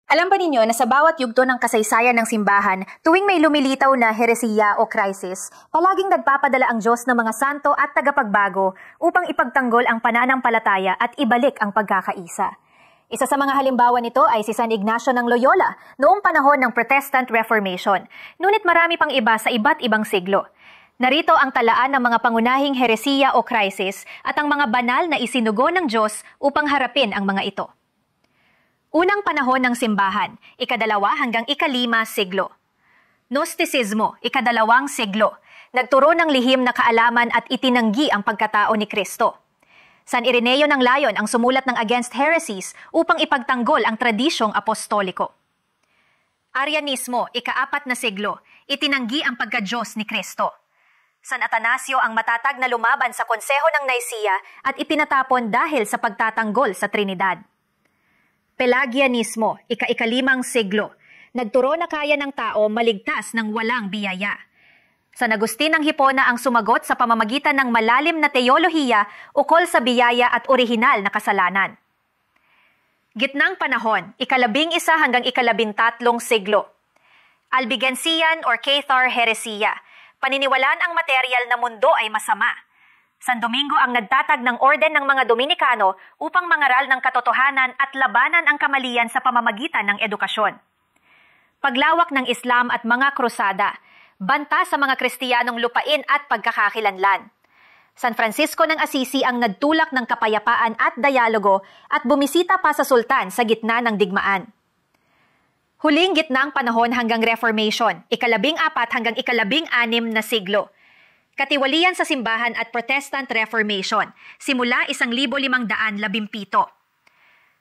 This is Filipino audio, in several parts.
Alam ba ninyo na sa bawat yugto ng kasaysayan ng simbahan, tuwing may lumilitaw na heresiya o crisis, palaging nagpapadala ang Diyos ng mga santo at tagapagbago upang ipagtanggol ang pananampalataya at ibalik ang pagkakaisa. Isa sa mga halimbawa nito ay si San Ignacio ng Loyola noong panahon ng Protestant Reformation, ngunit marami pang iba sa iba't ibang siglo. Narito ang talaan ng mga pangunahing heresiya o crisis at ang mga banal na isinugo ng Diyos upang harapin ang mga ito. Unang panahon ng simbahan, ikadalawa hanggang ikalima siglo. Gnosticismo, ikadalawang siglo. Nagturo ng lihim na kaalaman at itinanggi ang pagkatao ni Kristo. San Ireneo ng Lyon ang sumulat ng Against Heresies upang ipagtanggol ang tradisyong apostoliko. Arianismo, ikaapat na siglo. Itinanggi ang pagka-Diyos ni Kristo. San Atanasio ang matatag na lumaban sa Konseho ng Nicea at itinatapon dahil sa pagtatanggol sa Trinidad. Pelagianismo, ika-ikalimang siglo. Nagturo na kaya ng tao maligtas ng walang biyaya. San Agustin ng Hipona ang sumagot sa pamamagitan ng malalim na teolohiya ukol sa biyaya at orihinal na kasalanan. Gitnang panahon, ikalabing isa hanggang ikalabintatlong siglo. Albigensian or Cathar Heresia. Paniniwalaan ang material na mundo ay masama. San Domingo ang nagtatag ng orden ng mga Dominikano upang mangaral ng katotohanan at labanan ang kamalian sa pamamagitan ng edukasyon. Paglawak ng Islam at mga krusada, banta sa mga Kristiyanong lupain at pagkakakilanlan. San Francisco ng Assisi ang nagtulak ng kapayapaan at dialogo at bumisita pa sa sultan sa gitna ng digmaan. Huling gitnang panahon hanggang Reformation, ikalabing-apat hanggang ikalabing-anim na siglo. Katiwalian sa simbahan at Protestant Reformation, simula 1517.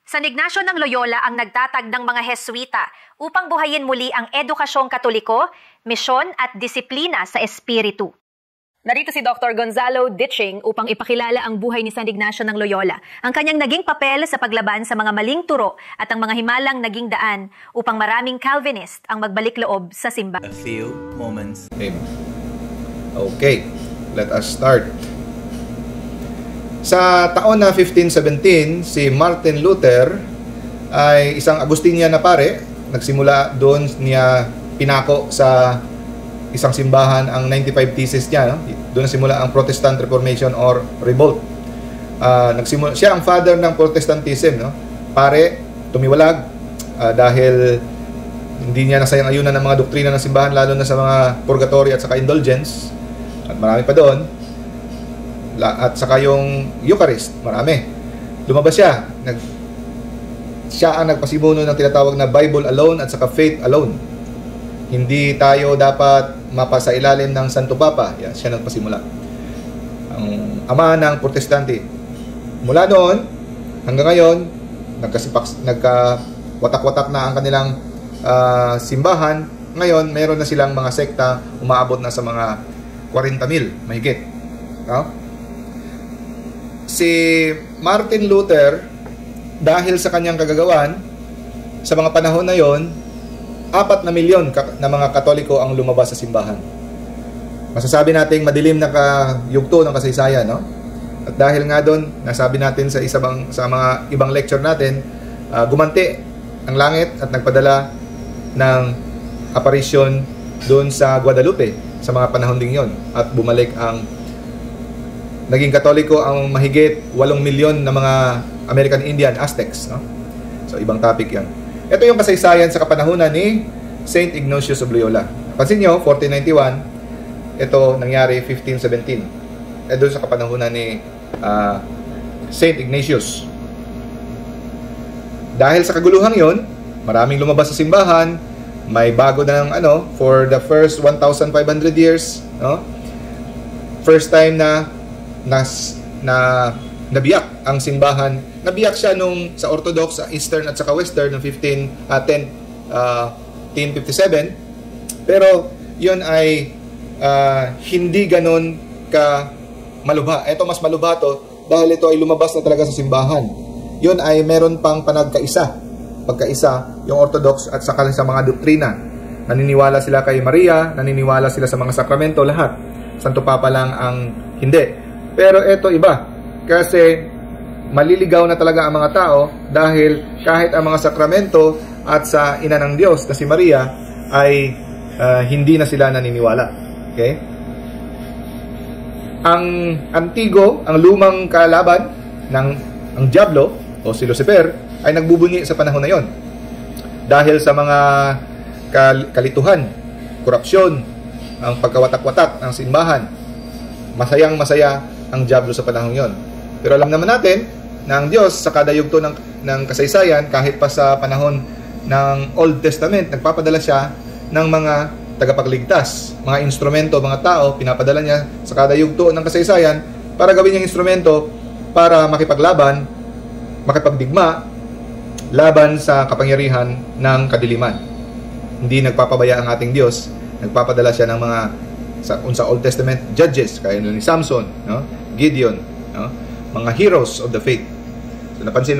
San Ignacio ng Loyola ang nagtatag ng mga Hesuita upang buhayin muli ang edukasyong katoliko, misyon at disiplina sa espiritu. Narito si Dr. Gonzalo Ditching upang ipakilala ang buhay ni San Ignacio ng Loyola, ang kanyang naging papel sa paglaban sa mga maling turo at ang mga himalang naging daan upang maraming Calvinist ang magbalik loob sa simbahan. A few moments. Okay, let us start. Sa taon na 1517, si Martin Luther ay isang Agustinian na pare. Nagsimula doon niya pinako sa isang simbahan ang 95 thesis niya. No? Doon simula ang Protestant Reformation or Revolt. Siya ang father ng Protestantism. No? Pare, tumiwalag dahil hindi niya nasayang-ayunan ng mga doktrina ng simbahan, lalo na sa mga purgatory at saka indulgence. At marami pa doon. At saka yung Eucharist, marami. Lumabas siya. Siya ang nagpasimuno ng tinatawag na Bible alone at saka faith alone. Hindi tayo dapat mapasa ilalim ng Santo Papa. Yan, siya nagpasimula. Ang ama ng Protestante. Mula noon, hanggang ngayon, nagkawatak-watak na ang kanilang simbahan. Ngayon, meron na silang mga sekta, umaabot na sa mga 40,000, mahigit. No? Si Martin Luther, dahil sa kanyang kagagawan, sa mga panahon na yon, 4 na milyon na mga Katoliko ang lumabas sa simbahan. Masasabi nating madilim na kayugto ng kasaysayan, no? At dahil nga doon, nasabi natin sa mga ibang lecture natin, gumanti ang langit at nagpadala ng apparition doon sa Guadalupe sa mga panahon ding yon, at bumalik ang naging Katoliko ang mahigit 8 milyon na mga American Indian Aztecs, no? So ibang topic 'yan. Ito yung kasaysayan sa kapanahunan ni Saint Ignatius of Loyola. Pansin nyo, 1491, ito nangyari 1517. Doon sa kapanahunan ni Saint Ignatius. Dahil sa kaguluhan yon, maraming lumabas sa simbahan. May bago na ng for the first 1,500 years, no? First time na nabiyak ang simbahan. Nabiyak siya nung sa Orthodox, sa Eastern at saka Western ng 1057. Pero yun ay hindi ganon ka malubha. Ito mas malubha to dahil ito ay lumabas na talaga sa simbahan. Yun ay meron pang pagkaisa yung Orthodox at saka sa mga doktrina. Naniniwala sila kay Maria, naniniwala sila sa mga sakramento, lahat. Santo Papa lang ang hindi. Pero ito iba. Kasi maliligaw na talaga ang mga tao dahil kahit ang mga sakramento at sa ina ng Diyos na si Maria ay hindi na sila naniniwala. Okay? Ang antigo, ang lumang kalaban ng ang Diablo o si Lucifer ay nagbubunyi sa panahon na yon. Dahil sa mga kalituhan, korupsyon, ang pagkawatak-watak ng simbahan, masayang-masaya ang Diablo sa panahon yon. Pero alam naman natin na ang Diyos sa kada yugto ng kasaysayan, kahit pa sa panahon ng Old Testament, nagpapadala siya ng mga tagapagligtas, mga instrumento, mga tao, pinapadala niya sa kada yugto ng kasaysayan para gawin niyang instrumento para makipaglaban, makipagdigma laban sa kapangyarihan ng kadiliman. Hindi nagpapabaya ang ating Diyos, nagpapadala siya ng mga sa Old Testament judges, kaya ni Samson, no? Gideon, no? Mga heroes of the faith. So napansin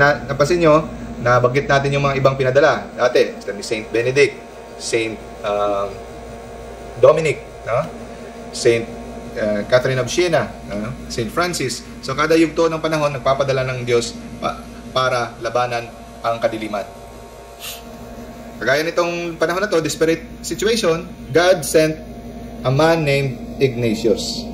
nyo, nabanggit natin yung mga ibang pinadala dati, ni Saint Benedict, Saint Dominic, no? Saint Catherine of Siena, no? Saint Francis. So kada yugto ng panahon, nagpapadala ng Diyos para labanan ang kadiliman. Kagaya nitong panahon na to, desperate situation, God sent a man named Ignatius.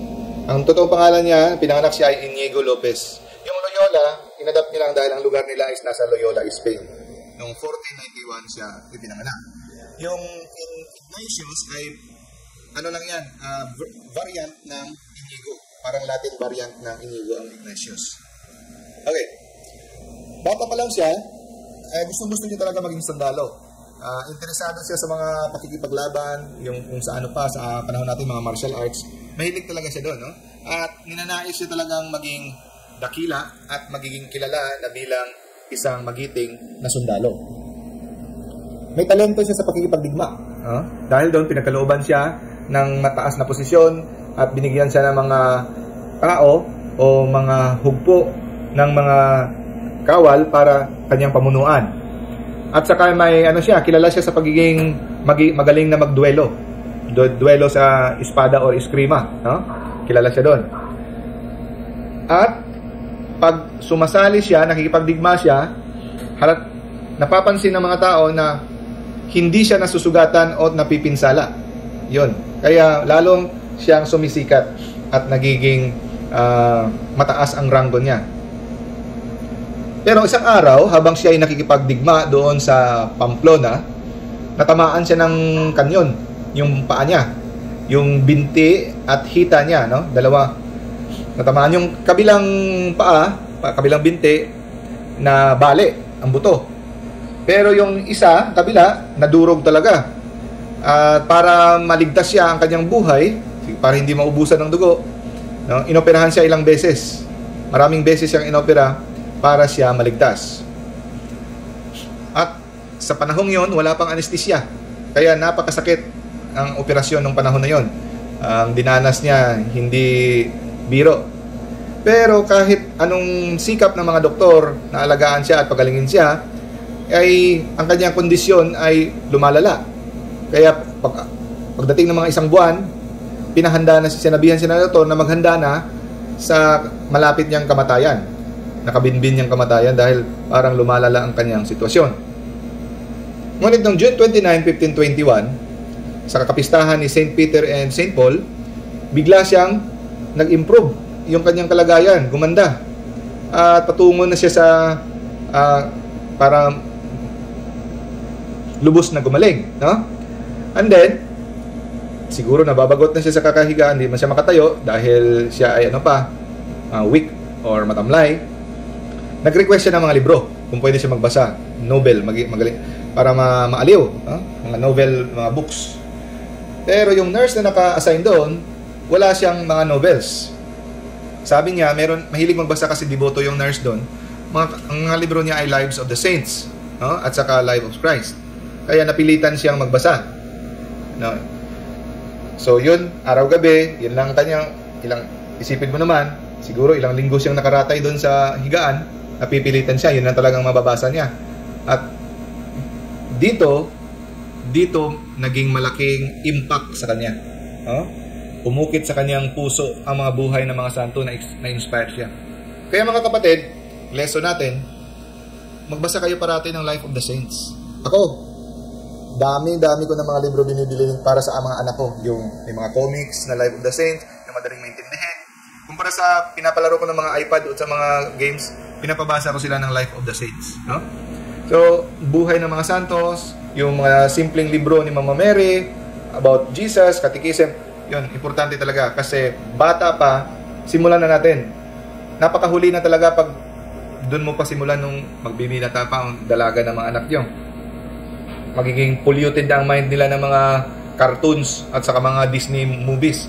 Ang totoong pangalan niya, pinanganak siya ay Inigo Lopez. Yung Loyola, inadapt niya lang dahil ang lugar nila is nasa Loyola, Spain. Noong 1491 siya ipinanganak. Yung Ignatius ay, ano lang yan, variant ng Inigo. Parang Latin variant ng Inigo ang Ignatius. Okay. Bata pa lang siya, gusto niya talaga maging sundalo. Interesado siya sa mga pakikipaglaban, yung kung sa ano pa, sa panahon natin, mga martial arts. Mahilig talaga siya doon, no? At ninanais siya talagang maging dakila at magiging kilala na bilang isang magiting na sundalo. May talento siya sa pakikipagdigma. Dahil doon, pinagkalooban siya ng mataas na posisyon at binigyan siya ng mga tao o mga hugpo ng mga kawal para kanyang pamunuan. At saka may kilala siya sa pagiging magaling na magduelo. Duelo sa espada or eskrima, no? Kilala siya doon. At pag sumasali siya, nakikipagdigma siya, napapansin ng mga tao na hindi siya nasusugatan o napipinsala. 'Yon. Kaya lalong siyang sumisikat at nagiging mataas ang ranggo niya. Pero isang araw, habang siya ay nakikipagdigma doon sa Pamplona, natamaan siya ng kanyon, yung paa niya, yung binti at hita niya, no? Dalawa. Natamaan yung kabilang paa, kabilang binti, na bale, ang buto. Pero yung isa, kabila, nadurog talaga. At para maligtas siya ang kanyang buhay, para hindi maubusan ng dugo, no? Inoperahan siya ilang beses. Maraming beses siyang inopera para siya maligtas. At sa panahong yon, wala pang anesthesia. Kaya napakasakit ang operasyon ng panahon na yon. Ang dinanas niya, hindi biro. Pero kahit anong sikap ng mga doktor na alagaan siya at pagalingin siya, ay ang kanyang kondisyon ay lumalala. Kaya pagdating ng mga isang buwan, sinabihan siya ng doktor na maghanda na sa malapit niyang kamatayan. Nakabinbin niyang kamatayan dahil parang lumalala ang kanyang sitwasyon. Ngunit noong June 29, 1521, sa kakapistahan ni St. Peter and St. Paul, bigla siyang nag-improve yung kanyang kalagayan, gumanda. At patungo na siya sa parang lubos na gumaling, no? And then, siguro nababagot na siya sa kakahigaan, hindi man siya makatayo dahil siya ay weak or matamlay. Nag-request siya ng mga libro kung pwede siya magbasa, novel, magaling, para maaliw, mga novel, mga books. Pero yung nurse na naka-assign doon, wala siyang mga novels. Sabi niya, mahilig magbasa kasi deboto yung nurse doon. Ang mga libro niya ay Lives of the Saints, no? At saka Life of Christ. Kaya napilitan siyang magbasa. No? So yun, araw-gabi, yun lang kanyang, isipin mo naman, siguro ilang linggo siyang nakaratay doon sa higaan, napipilitan siya, yun lang talagang mababasa niya. At dito naging malaking impact sa kanya. Umukit sa kanyang puso ang mga buhay ng mga santo na inspire siya. Kaya mga kapatid, lesson natin, magbasa kayo parati ng Life of the Saints. Ako, dami ko ng mga libro binibili para sa mga anak ko. Yung may mga comics na Life of the Saints, na madaling maintindihan. Kumpara sa pinapalaro ko ng mga iPad o sa mga games, pinapabasa ko sila ng Life of the Saints. No? So, buhay ng mga santos, yung mga simpleng libro ni Mama Mary, about Jesus, Catechism, yun, importante talaga. Kasi bata pa, simulan na natin. Napakahuli na talaga pag doon mo pa simulan nung magbibinata pa ang dalaga ng mga anak nyo. Magiging polluted ang mind nila ng mga cartoons at saka mga Disney movies.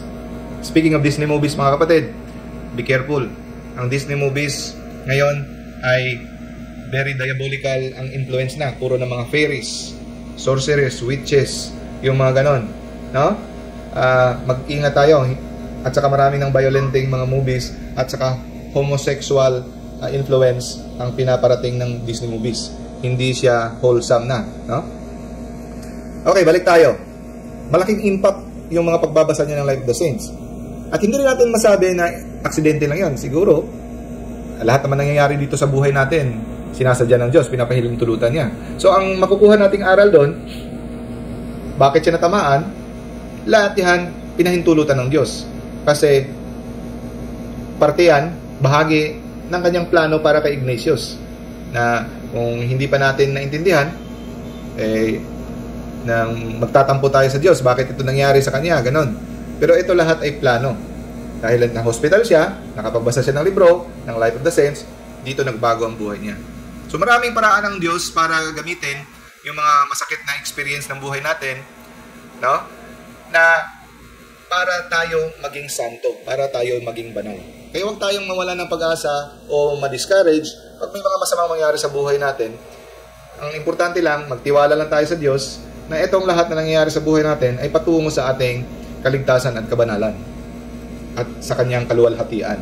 Speaking of Disney movies, mga kapatid, be careful. Ang Disney movies ngayon ay very diabolical ang influence na. Puro na mga fairies, sorcerers, witches, yung mga ganon. No? Mag-ingat tayo. At saka marami ng violenting mga movies at saka homosexual influence ang pinaparating ng Disney movies. Hindi siya wholesome na. No? Okay, balik tayo. Malaking impact yung mga pagbabasa niya ng Life of the Saints. At hindi rin natin masabi na aksidente lang yan. Siguro, lahat naman nangyayari dito sa buhay natin, sinasadya ng Diyos, pinapahiling tulutan niya. So, ang makukuha nating aral doon, bakit siya natamaan? Lahat yan, pinahintulutan ng Diyos. Kasi, parte yan, bahagi ng kanyang plano para kay Ignatius. Na kung hindi pa natin naintindihan, nang magtatampo tayo sa Diyos, bakit ito nangyari sa kanya, ganon. Pero ito lahat ay plano. Dahil na-hospital siya, nakapagbasa siya ng libro, ng Life of the Saints, dito nagbago ang buhay niya. So maraming paraan ng Diyos para gamitin yung mga masakit na experience ng buhay natin, no? Na para tayo maging santo, para tayo maging banal. Kaya huwag tayong mawala ng pag-asa o ma-discourage pag may mga masamang mangyari sa buhay natin. Ang importante lang, magtiwala lang tayo sa Diyos na itong lahat na nangyayari sa buhay natin ay patungo sa ating kaligtasan at kabanalan at sa kanyang kaluwalhatian.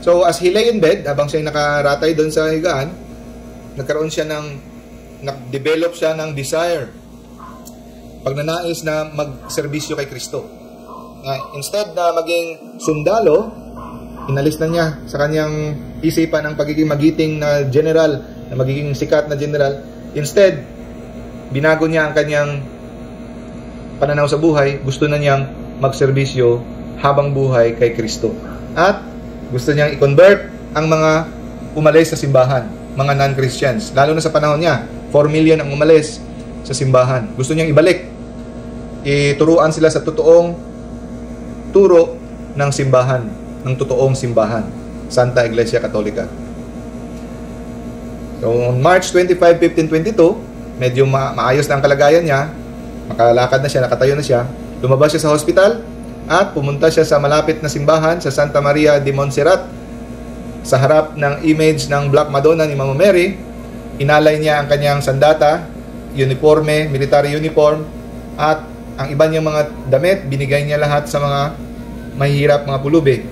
So, as he lay in bed, habang siya nakaratay doon sa higaan, nag-develop siya ng desire, pagnanais na magserbisyo kay Kristo. Instead na maging sundalo, inalis na niya sa kanyang isipan ang pagiging magiting na general, na magiging sikat na general. Instead, binago niya ang kanyang pananaw sa buhay. Gusto na niyang magserbisyo habang buhay kay Kristo. At gusto niyang i-convert ang mga umalis sa simbahan, mga non-Christians. Lalo na sa panahon niya, 4 million ang umalis sa simbahan. Gusto niyang ibalik. Ituruan sila sa totoong turo ng simbahan, ng totoong simbahan, Santa Iglesia Katolika. So, on March 25, 1522, medyo maayos na ang kalagayan niya, makalakad na siya, nakatayo na siya, lumabas siya sa hospital at pumunta siya sa malapit na simbahan sa Santa Maria de Montserrat sa harap ng image ng Black Madonna ni Mama Mary. Inalay niya ang kanyang sandata, uniforme, military uniform, at ang iba niyang mga damit, binigay niya lahat sa mga mahihirap, mga pulubi.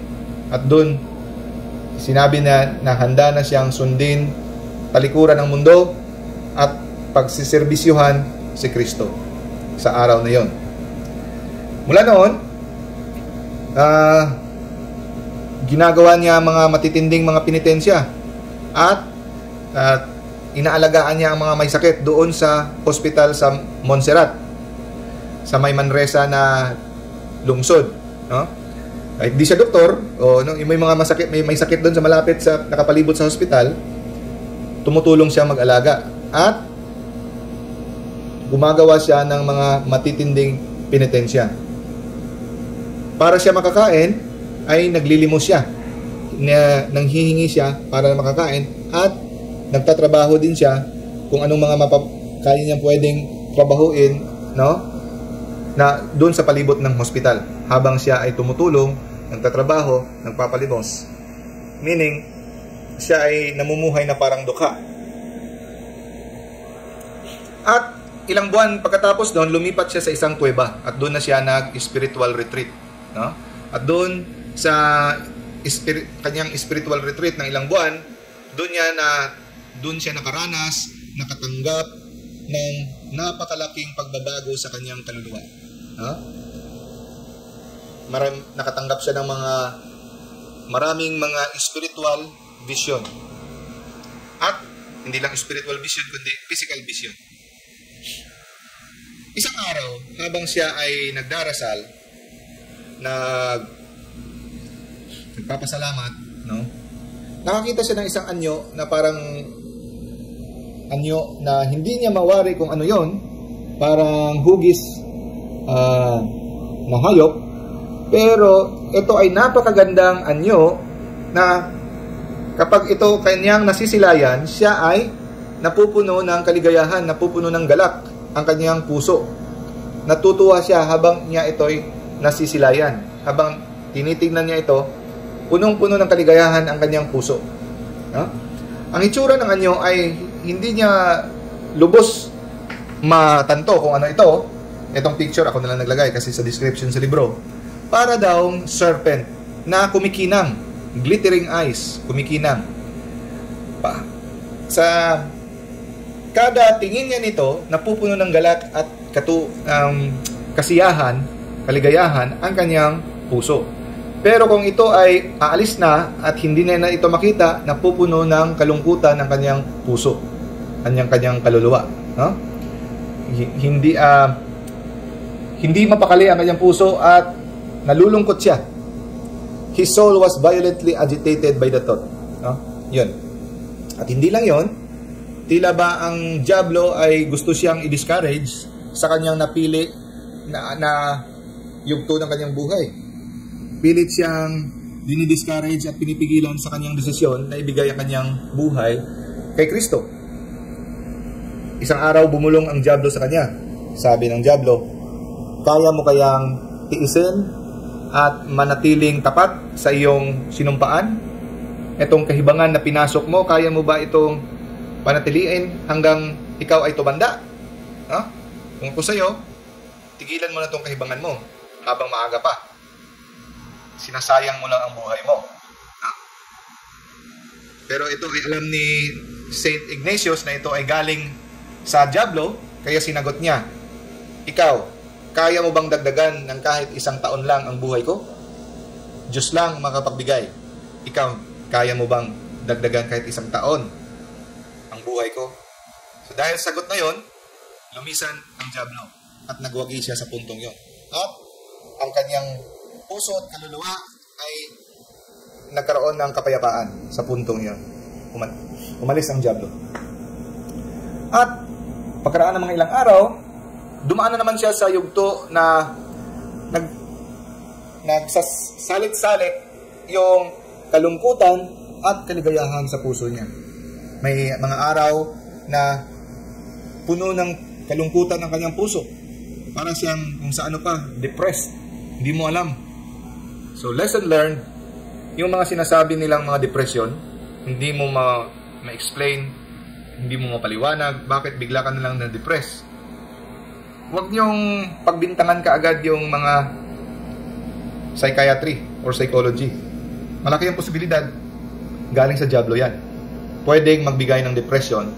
At doon, sinabi na handa na siyang sundin talikuran ng mundo at pagsiserbisyuhan si Kristo sa araw na yon. Mula noon, ginagawa niya mga matitinding mga penitensya at inaalagaan niya ang mga may sakit doon sa hospital sa Montserrat, sa may Manresa na lungsod, no? Kahit di siya doktor, o no, may mga may sakit doon sa malapit sa nakapalibot sa hospital, tumutulong siya mag-alaga at gumagawa siya ng mga matitinding penitensya. Para siya makakain, ay naglilimos siya. Nanghihingi siya para makakain at nagtatrabaho din siya kung anong mga kaya niyang pwedeng trabahuin, no? Na doon sa palibot ng hospital habang siya ay tumutulong, nagtatrabaho, nagpapalimos. Meaning, siya ay namumuhay na parang dukha. At ilang buwan pagkatapos doon, lumipat siya sa isang kuweba at doon na siya nag-spiritual retreat, no? At doon sa kanyang spiritual retreat ng ilang buwan, doon siya nakaranas, nakatanggap ng napakalaking pagbabago sa kanyang kaluluwa. Nakatanggap siya ng maraming mga spiritual vision. At Hindi lang spiritual vision, kundi physical vision. Isang araw, habang siya ay nagdarasal, nagpapasalamat, no? Nakakita siya ng isang anyo na parang anyo na hindi niya mawari kung ano yon, parang hugis na hayop, pero ito ay napakagandang anyo na kapag ito kanyang nasisilayan, siya ay napupuno ng kaligayahan, napupuno ng galak ang kanyang puso. Natutuwa siya habang niya ito'y nasisilayan. Habang tinitingnan niya ito, punong-puno ng kaligayahan ang kanyang puso. No? Ang itsura ng anyo ay hindi niya lubos matanto kung ano ito. Itong picture ako na lang naglagay kasi sa description sa libro. Para daw serpent na kumikinang, glittering eyes, kumikinang. Sa kada tingin niya nito, napupuno ng galak at kasiyahan, kaligayahan ang kanyang puso. Pero kung ito ay aalis na at hindi na ito makita, napupuno ng kalungkutan ng kanyang puso, kanyang kaluluwa. No? Hindi mapakali ang kanyang puso at nalulungkot siya. His soul was violently agitated by the thought. No? Yun. At hindi lang yon, tila ba ang dyablo ay gusto siyang i-discourage sa kanyang napili na yugto ng kanyang buhay. Pilit siyang dinidiscourage at pinipigilan sa kanyang desisyon na ibigay ang kanyang buhay kay Kristo. Isang araw bumulong ang dyablo sa kanya. Sabi ng dyablo, kaya mo kayang tiisin at manatiling tapat sa iyong sinumpaan? Itong kahibangan na pinasok mo, kaya mo ba itong panatiliin hanggang ikaw ay tumanda? Huh? Kung ako sa'yo, tigilan mo na itong kahibangan mo habang maaga pa. Sinasayang mo lang ang buhay mo. Huh? Pero ito ay alam ni Saint Ignatius na ito ay galing sa dyablo, kaya sinagot niya, ikaw, kaya mo bang dagdagan ng kahit isang taon lang ang buhay ko? Diyos lang makapagbigay. Ikaw, kaya mo bang dagdagan kahit isang taon ang buhay ko? So dahil sagot na yon, lumisan ang dyablo at nagwagi siya sa puntong yon. At ang kanyang puso at kaluluwa ay nagkaroon ng kapayapaan sa puntong yon. Umalis ang dyablo. At pagkaraan ng mga ilang araw, dumaan na naman siya sa yugto na nagsasalit-salit yung kalungkutan at kaligayahan sa puso niya. May mga araw na puno ng kalungkutan ang kanyang puso. Parang siyang kung sa ano pa, depressed. Hindi mo alam. So lesson learned, yung mga sinasabi nilang mga depression, hindi mo ma-explain, hindi mo mapaliwanag, bakit bigla ka na lang na-depress. Huwag niyong pagbintangan kaagad yung mga psychiatry or psychology. Malaki ang posibilidad, galing sa dyablo yan. Pwedeng magbigay ng depression.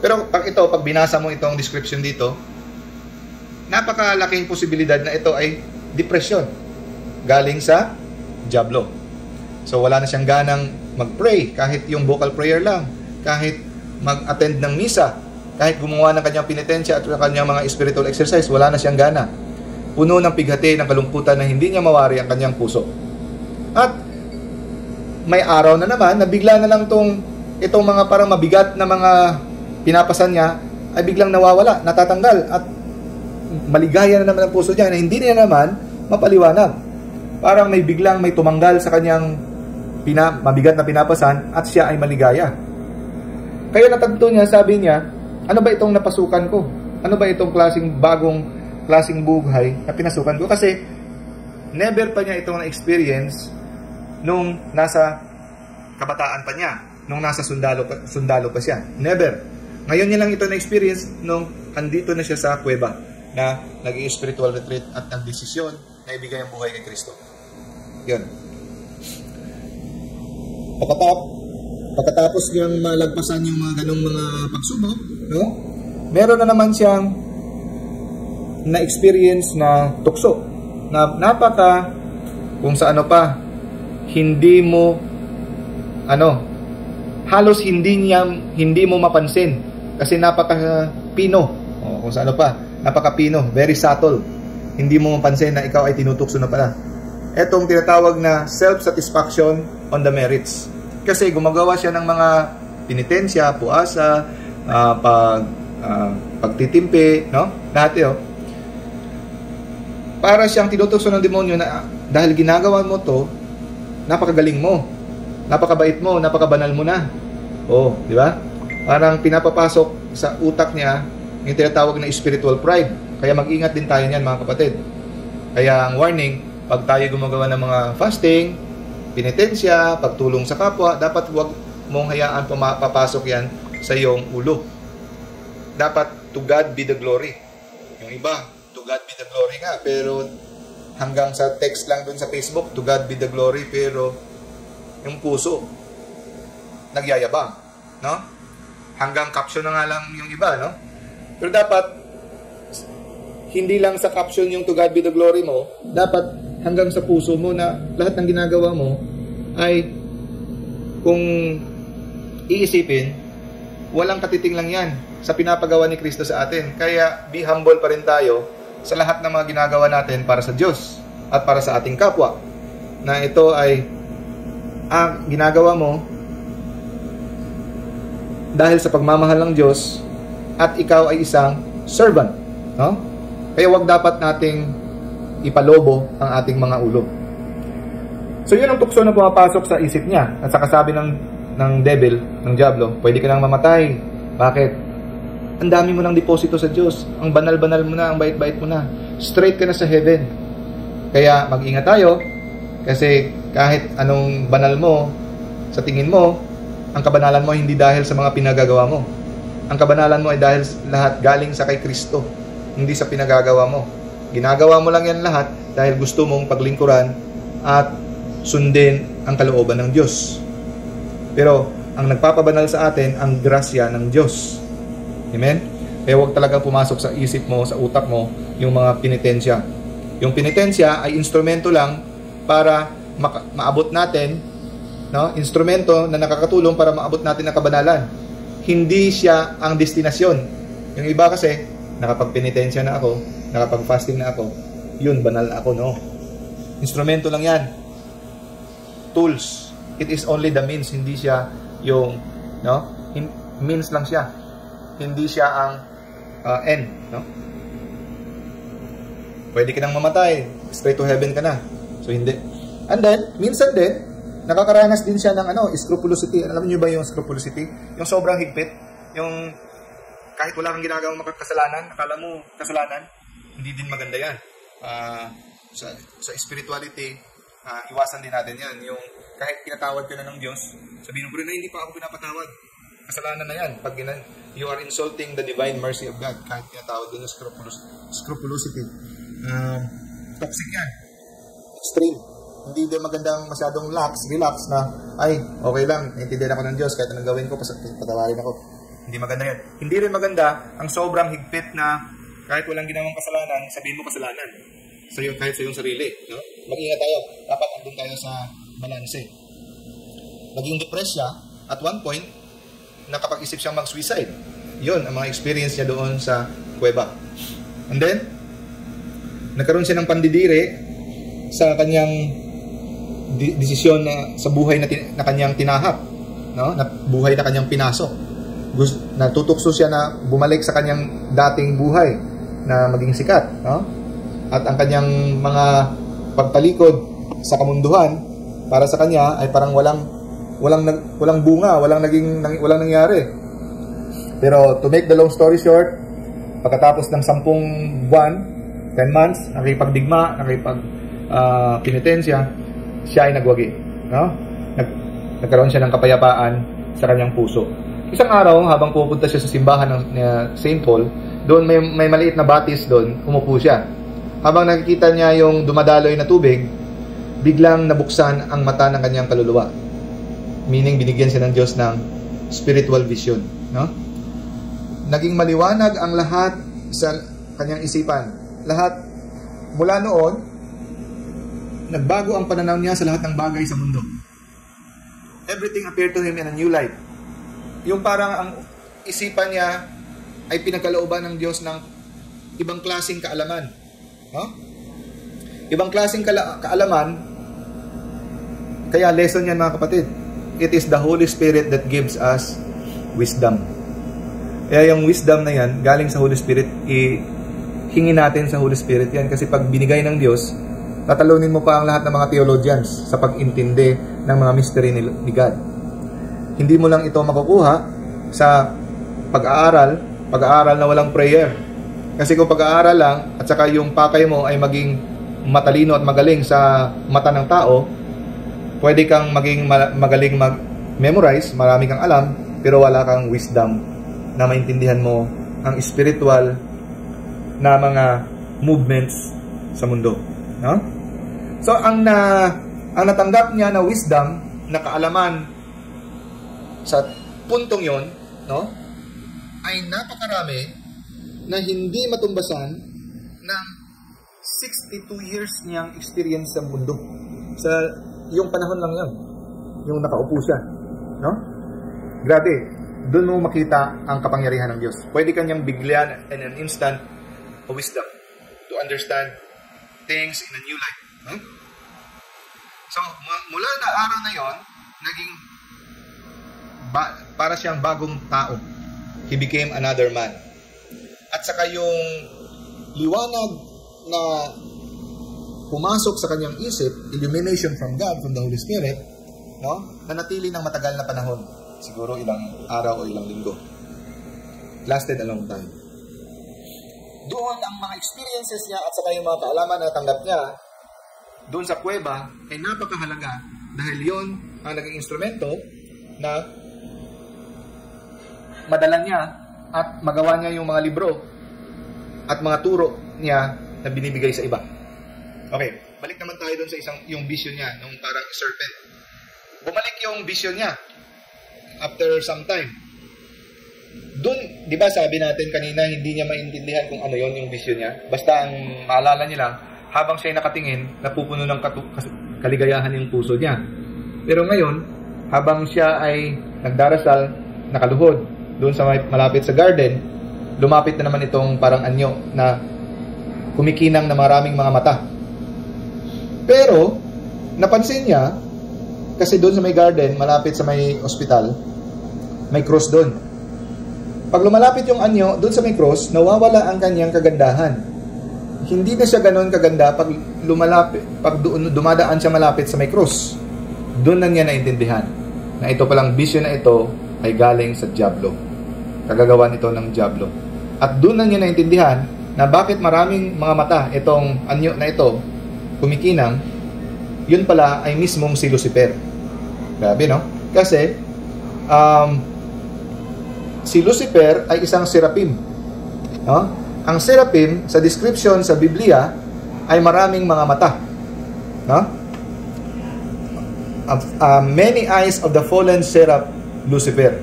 Pero pag binasa mo itong description dito, napakalaking posibilidad na ito ay depression. Galing sa dyablo. So wala na siyang ganang mag-pray, kahit yung vocal prayer lang, kahit mag-attend ng misa, kahit gumawa ng kanyang penitensya at kanyang mga spiritual exercise, wala na siyang gana. Puno ng pighati, ng kalungkutan na hindi niya mawari ang kanyang puso. At may araw na naman na bigla na lang itong mga parang mabigat na mga pinapasan niya ay biglang nawawala, natatanggal at maligaya na naman ang puso niya na hindi niya naman mapaliwanag. Parang may tumanggal sa kanyang mabigat na pinapasan at siya ay maligaya. Kaya natagto niya, sabi niya, ano ba itong napasukan ko? Ano ba itong bagong klaseng buhay na pinasukan ko? Kasi never pa niya itong na-experience nung nasa kabataan pa niya, nung nasa sundalo pa siya. Never. Ngayon niya lang ito na-experience nung andito na siya sa kuweba na nag-i-spiritual retreat at nagdesisyon na ibigay ang buhay kay Kristo. Yun. Pagkatapos niyang malagpasan yung mga ganong mga pagsubok, no? Meron na naman siyang na-experience na tukso. Na kung sa ano pa, hindi mo halos hindi mo mapansin kasi napaka-pino. O kung sa ano pa, napaka-pino, very subtle. Hindi mo mapansin na ikaw ay tinutukso na pala. Etong tinatawag na self-satisfaction on the merits. Kasi gumagawa siya ng mga penitensya, puasa, pagtitimpi, no? Lahat 'yon. Para siyang tinutukso ng demonyo na dahil ginagawa mo to, napakagaling mo, napakabait mo, napakabanal mo na. Oh, di ba? Parang pinapapasok sa utak niya yung tinatawag na spiritual pride. Kaya mag-ingat din tayo niyan, mga kapatid. Kaya ang warning, pag tayo gumagawa ng mga fasting, penitensya, pagtulong sa kapwa, dapat huwag mong hayaan papasok yan sa iyong ulo. Dapat to God be the glory. Yung iba, to God be the glory nga, pero hanggang sa text lang dun sa Facebook, to God be the glory, pero yung puso nagyayabang, no? Hanggang caption na nga lang yung iba, no? Pero dapat hindi lang sa caption yung to God be the glory mo, dapat hanggang sa puso mo na lahat ng ginagawa mo ay, kung iisipin, walang katiting lang yan sa pinapagawa ni Kristo sa atin. Kaya be humble pa rin tayo sa lahat ng mga ginagawa natin para sa Diyos at para sa ating kapwa, na ito ay ginagawa mo dahil sa pagmamahal ng Diyos at ikaw ay isang servant, no? Kaya wag dapat nating ipalobo ang ating mga ulo. So yun ang tukso na pumapasok sa isip niya at sa kasabi ng devil, ng diablo, pwede ka nang mamatay. Bakit? Ang dami mo ng deposito sa Diyos. Ang banal-banal mo na, ang bait-bait mo na. Straight ka na sa heaven. Kaya mag-ingat tayo kasi kahit anong banal mo, sa tingin mo, ang kabanalan mo hindi dahil sa mga pinagagawa mo. Ang kabanalan mo ay dahil lahat galing sa kay Kristo, hindi sa pinagagawa mo. Ginagawa mo lang yan lahat dahil gusto mong paglingkuran at sundin ang kalooban ng Diyos. Pero ang nagpapabanal sa atin ang grasya ng Diyos. Amen? Kaya huwag talagang pumasok sa isip mo, sa utak mo, yung mga penitensya. Yung penitensya ay instrumento lang para maabot natin, no? Instrumento na nakakatulong para maabot natin ang kabanalan. Hindi siya ang destinasyon. Yung iba kasi, nakapag-penitensya na ako, nakapag-fasting na ako, yun, banal ako, no? Instrumento lang yan. Tools. It is only the means, hindi siya yung, no? Means lang siya. Hindi siya ang end, no? Pwede ka nang mamatay, straight to heaven ka na. So hindi. And then, minsan din, nakakaranas din siya ng scrupulosity. Alam niyo ba yung scrupulosity? Yung sobrang higpit, yung kahit wala kang ginagawang makakasalanan, akala mo kasalanan, hindi din maganda yan. Sa spirituality, iwasan din natin yan. Yung kahit pinatawad ka na ng Diyos, sabihin mo rin na hindi pa ako pinapatawad. Kasalanan na yan. Pag you are insulting the divine mercy of God, kahit pinatawad din yung scrupulosity. Toxic yan. Extreme. Hindi din magandang masyadong relax na, ay, okay lang, naintindihan ako ng Diyos, kahit anong gawin ko, patawarin ako. Hindi maganda yan. Hindi rin maganda ang sobrang higpit na kahit walang ginawang kasalanan, sabihin mo kasalanan. Kahit sa iyong sarili. No? Mag-ingat tayo. Dapat andun tayo sa balanse. Naging depressed siya at one point, nakapag-isip siyang mag-suicide. Yun, ang mga experience niya doon sa kuweba. And then, nagkaroon siya ng pandidire sa kanyang desisyon na sa buhay na kanyang tinahak, no? Na buhay na kanyang pinasok. Natutukso siya na bumalik sa kanyang dating buhay na maging sikat, no? At ang kanyang mga pagtalikod sa kamunduhan para sa kanya ay parang walang bunga, walang nangyari. Pero to make the long story short, pagkatapos ng 10 buwan, 10 months, nakipagdigma, penitensya, siya ay nagwagi, no? Nagkaroon siya ng kapayapaan sa kanyang puso. Isang araw, habang pupunta siya sa simbahan ng St. Paul, doon may maliit na batis doon, umupo siya. Habang nakikita niya yung dumadaloy na tubig, biglang nabuksan ang mata ng kanyang kaluluwa. Meaning, binigyan siya ng Diyos ng spiritual vision, no? Naging maliwanag ang lahat sa kanyang isipan. Lahat, mula noon, nagbago ang pananaw niya sa lahat ng bagay sa mundo. Everything appeared to him in a new light. Yung parang ang isipan niya ay pinagkalooban ng Diyos ng ibang klaseng kaalaman. No? Ibang klaseng kaalaman, kaya lesson yan mga kapatid. It is the Holy Spirit that gives us wisdom. Kaya yung wisdom na yan, galing sa Holy Spirit, hingi natin sa Holy Spirit yan. Kasi pag binigay ng Diyos, tatalunin mo pa ang lahat ng mga theologians sa pag-intindi ng mga mystery ni God. Hindi mo lang ito makukuha sa pag-aaral na walang prayer. Kasi kung pag-aaral lang, at saka yung pakay mo ay maging matalino at magaling sa mata ng tao, pwede kang maging magaling mag-memorize, marami kang alam, pero wala kang wisdom na maintindihan mo ang spiritual na mga movements sa mundo. No? So, ang natanggap niya na wisdom, na kaalaman sa puntong yon, no, ay napakarami na hindi matumbasan ng 62 years niyang experience sa mundo. Sa yung panahon lang yan, yung nakaupo siya. No? Grabe, doon mo makita ang kapangyarihan ng Diyos. Pwede kanyang bigyan in an instant of wisdom to understand things in a new light. No? So, mula na araw na yon, naging para siyang bagong tao. He became another man. At saka yung liwanag na pumasok sa kanyang isip, illumination from God, from the Holy Spirit, no, nanatili ng matagal na panahon. Siguro ilang araw o ilang linggo. Lasted a long time. Doon ang mga experiences niya at saka yung mga kaalaman na natanggap niya doon sa kuweba ay napakahalaga dahil yon ang naging instrumento na madala niya at magawa niya yung mga libro at mga turo niya na binibigay sa iba. Okay, balik naman tayo doon sa yung vision niya, nung parang serpent. Bumalik yung vision niya after some time. Doon, di ba sabi natin kanina, hindi niya maintindihan kung ano yung vision niya. Basta ang maalala niya lang, habang siya nakatingin, napupuno ng kaligayahan yung puso niya. Pero ngayon, habang siya ay nagdarasal, nakaluhod, doon sa malapit sa garden, lumapit na naman itong parang anyo na kumikinang na maraming mga mata. Pero, napansin niya, kasi doon sa may garden, malapit sa may ospital, may cross doon. Pag lumalapit yung anyo, doon sa may cross, nawawala ang kanyang kagandahan. Hindi na siya ganoon kaganda pag dumadaan siya malapit sa may cross. Doon na niya naintindihan na ito palang vision na ito ay galing sa Diablo. Kagagawa nito ng Diablo. At doon na niya naintindihan na bakit maraming mga mata itong anyo na ito kumikinang, yun pala ay mismong si Lucifer. Grabe, no? Kasi, si Lucifer ay isang seraphim. No? Ang seraphim, sa description sa Biblia, ay maraming mga mata. No? Many eyes of the fallen seraph, Lucifer.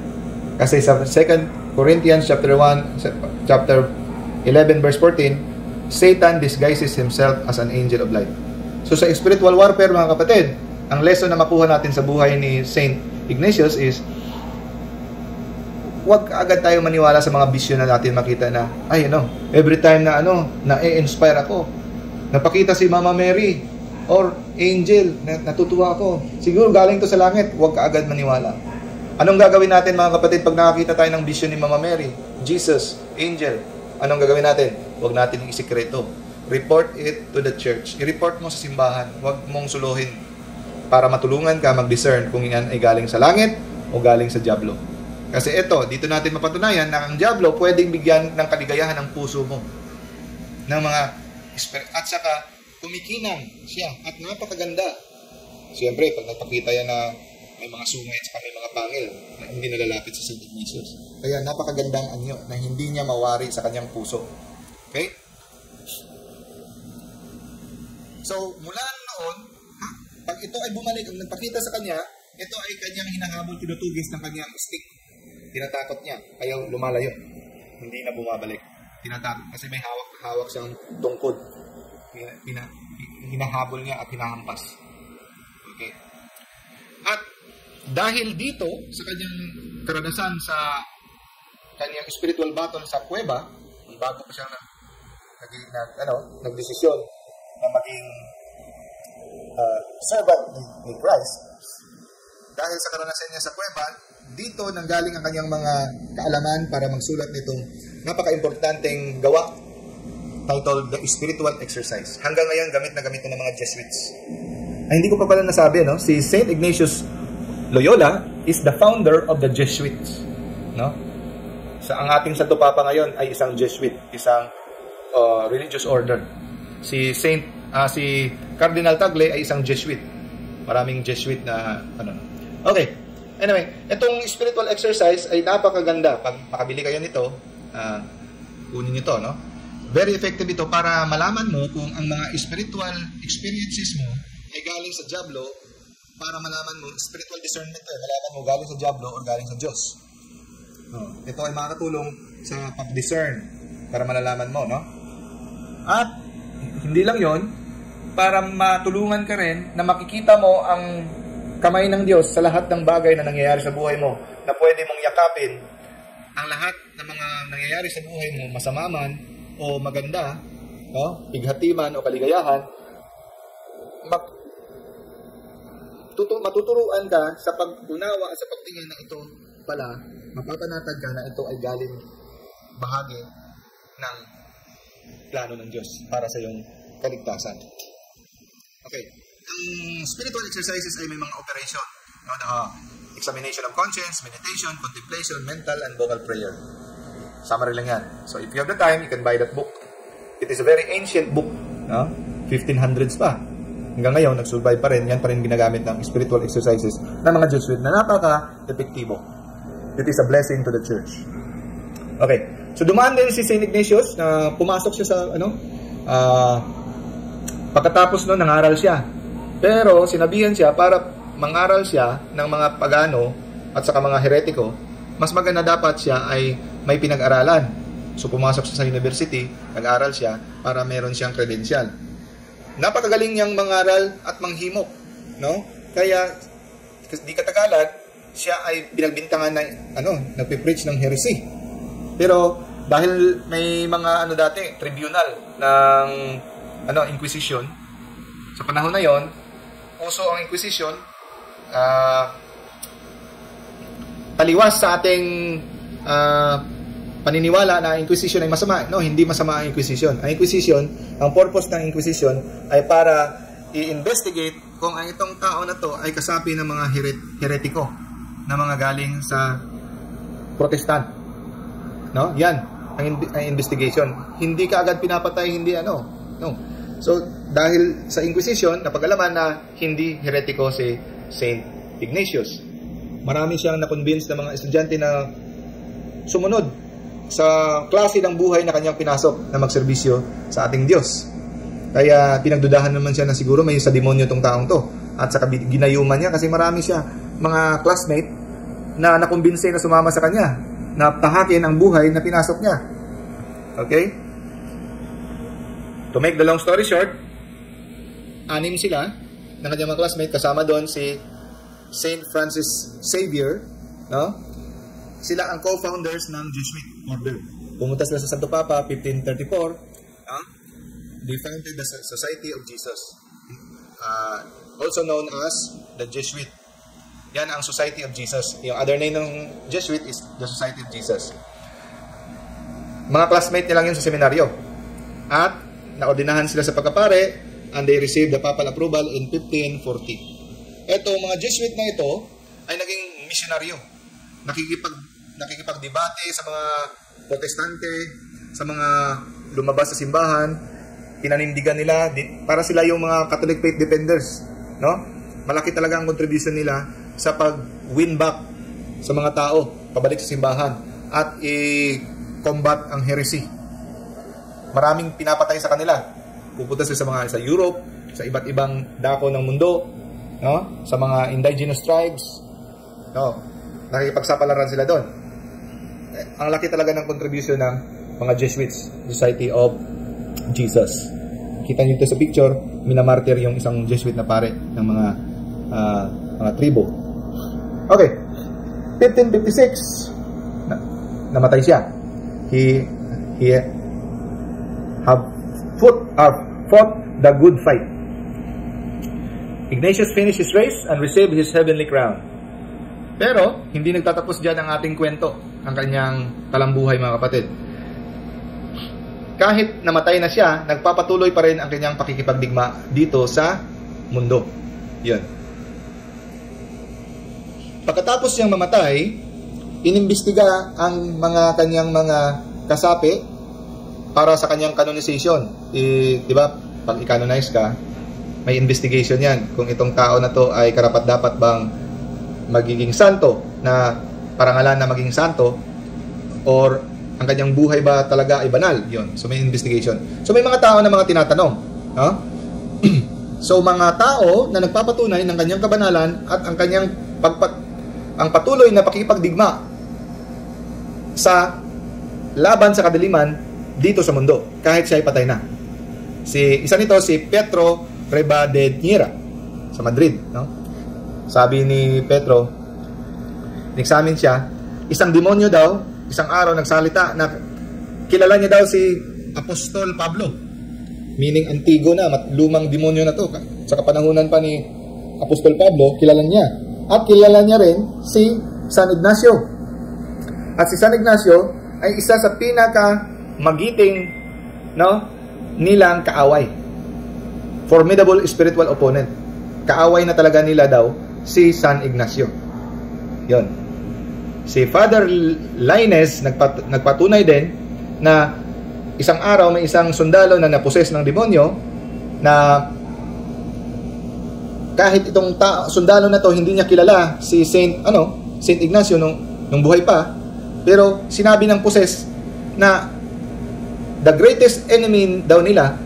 Kasi sa 2 Corinthians chapter 11 verse 14, Satan disguises himself as an angel of light. So sa spiritual warfare, mga kapatid, ang lesson na makuha natin sa buhay ni Saint Ignatius is, huwag agad tayo maniwala sa mga vision na natin makita na, ay every time na na-inspire ako, napakita si Mama Mary or angel, natutuwa ako, siguro galing to sa langit. Huwag ka agad maniwala. Anong gagawin natin, mga kapatid, pag nakakita tayo ng vision ni Mama Mary, Jesus, angel? Anong gagawin natin? Huwag natin isikreto. Report it to the church. I-report mo sa simbahan. Huwag mong suluhin para matulungan ka mag-discern kung yan ay galing sa langit o galing sa Diablo. Kasi dito natin mapatunayan na ang Diablo pwedeng bigyan ng kaligayahan ng puso mo. Ng mga at saka kumikinang siya at napakaganda. Siyempre, pag nagpakita yan na may mga sungay at saka may mga pangil na hindi nalalapit sa St. Ignatius. Kaya napakagandang anyo na hindi niya mawari sa kanyang puso. Okay? So, mula noon, pag ito ay bumalik, ang nagpakita sa kanya, ito ay kanyang hinahabol, tinutugis ng kanyang stick. Tinatakot niya, kaya lumalayo. Hindi na bumabalik. Tinatakot kasi may hawak siyang tungkod. Hinahabol niya at hinahampas. Okay. At dahil dito, sa kanyang karanasan sa kanyang spiritual battle sa kuweba, bago pa siya nagdesisyon na maging servant ni Christ. Dahil sa karanasan niya sa kuweba, dito nanggaling ang kanyang mga kaalaman para magsulat nitong napaka-importanteng gawa titled The Spiritual Exercise. Hanggang ngayon, gamit na gamit ng mga Jesuits. Ay, hindi ko pa pala nasabi, no? Si St. Ignatius Loyola is the founder of the Jesuits. No? Ang ating Santo Papa ngayon ay isang Jesuit, isang religious order. Si Cardinal Tagle ay isang Jesuit. Maraming Jesuit na Okay. Anyway, itong spiritual exercise ay napakaganda. Pag makabili kayo nito, kunin niyo to, no? Very effective ito para malaman mo kung ang mga spiritual experiences mo ay galing sa diablo, para malaman mo, spiritual discernment malaman mo galing sa diablo o galing sa Diyos. Ito ay makakatulong sa pag-discern para malalaman mo, no? At hindi lang yon, para matulungan ka rin na makikita mo ang kamay ng Diyos sa lahat ng bagay na nangyayari sa buhay mo, na pwede mong yakapin ang lahat ng mga nangyayari sa buhay mo, masama man o maganda, no? Pighatiman o kaligayahan, matuturuan ka sa pag-unawa at sa pagtingin na ito pala, mapapanatag ka na ito ay galing bahagi ng plano ng Diyos para sa iyong kaligtasan. Okay. Ang spiritual exercises ay may mga operation. Examination of conscience, meditation, contemplation, mental, and vocal prayer. Summary lang yan. So if you have the time, you can buy that book. It is a very ancient book. 1500s pa. Hanggang ngayon, nag-survive pa rin. Yan pa rin ginagamit ng spiritual exercises ng mga Jesuit na napaka-epektibo. It is a blessing to the church. Okay. So dumaan din si St. Ignatius na pumasok siya sa pagkatapos noon, nangaral siya. Pero sinabihan siya para mangaral siya ng mga pagano at saka mga heretiko, mas maganda dapat siya ay may pinag-aralan. So pumasok siya sa university, nag-aral siya para meron siyang credential. Napakagaling niyang mangaral at manghimok, no? Kaya di katagalan siya ay pinagbintangan na nagpe-preach ng heresy. Pero dahil may mga dati tribunal ng Inquisition, sa panahon na yon, uso ang Inquisition, taliwas sa ating paniniwala na Inquisition ay masama. No, hindi masama ang Inquisition. Ang Inquisition, ang purpose ng Inquisition ay para i-investigate kung ang itong tao na to ay kasapi ng mga heretiko na mga galing sa Protestant. No? Yan ang investigation. Hindi ka agad pinapatay, hindi no. So, dahil sa Inquisition, napag-alaman na hindi heretiko si St. Ignatius. Marami siyang na-convince ng mga estudyante na sumunod sa klase ng buhay na kanyang pinasok na magserbisyo sa ating Diyos. Kaya pinagdudahan naman siya na siguro may sa demonyo tong taong to. At saka ginayuman niya kasi marami siya mga classmate na nakumbinse na sumama sa kanya na tahakin ang buhay na pinasok niya. Okay? To make the long story short, 6 sila ng kanyang mga classmate, kasama doon si St. Francis Xavier, no? Sila ang co-founders ng Jesuit order. Pumunta sila sa Santo Papa 1534, they founded the Society of Jesus, also known as the Jesuit. Yan ang Society of Jesus. Yung other name ng Jesuit is the Society of Jesus. Mga classmate nilang yun sa seminaryo. At naordinahan sila sa pagkapare and they received the papal approval in 1540. Ito, mga Jesuit na ito ay naging misyonaryo. Nakikipagdebate sa mga protestante, sa mga lumabas sa simbahan, pinanindigan nila, para sila yung mga Catholic faith defenders. No? Malaki talaga ang contribution nila sa pag-win back sa mga tao, pabalik sa simbahan, at i-combat ang heresy. Maraming pinapatay sa kanila. Pupunta sila sa Europe, sa iba't ibang dako ng mundo, no? Sa mga indigenous tribes, no? Nakikipagsapalaran sila doon. Ang laki talaga ng contribution ng mga Jesuits, Society of Jesus. Kita niyo dito sa picture, minamartir yung isang Jesuit na pare ng mga tribo. Okay. 1556, namatay siya. He have fought the good fight. Ignatius finished his race and received his heavenly crown. Pero, hindi nagtatapos dyan ang ating kwento, ang kanyang talambuhay, mga kapatid. Kahit namatay na siya, nagpapatuloy pa rin ang kanyang pakikipagdigma dito sa mundo. Yun. Pagkatapos niyang mamatay, inimbestiga ang mga kanyang mga kasapi para sa kanyang canonization. Diba? Pag i-canonize ka, may investigation yan. Kung itong tao na to ay karapat-dapat bang magiging santo, na parangalan na maging santo, or ang kanyang buhay ba talaga ay banal. Yun. So may investigation. So may mga tao na mga tinatanong. No? So mga tao na nagpapatunay ng kanyang kabanalan at ang kanyang ang patuloy na pakikipagdigma sa laban sa kadiliman dito sa mundo, kahit siya ay patay na. Isa nito si Petro Ribadeneira sa Madrid. No? Sabi ni Petro, in-examine siya, isang demonyo daw, isang araw nagsalita na kilala niya daw si Apostol Pablo. Meaning antigo na, lumang demonyo na to. Sa kapanahunan pa ni Apostol Pablo, kilala niya. At kilala niya rin si San Ignacio. At si San Ignacio ay isa sa pinaka-magiting, no, nilang kaaway. Formidable spiritual opponent. Kaaway na talaga nila daw si San Ignacio. Yon. Si Father Lainez nagpatunay din na isang araw may isang sundalo na naposes ng demonyo, na kahit itong sundalo na to hindi niya kilala si Saint Ignacio nung buhay pa, pero sinabi ng poses na the greatest enemy daw nila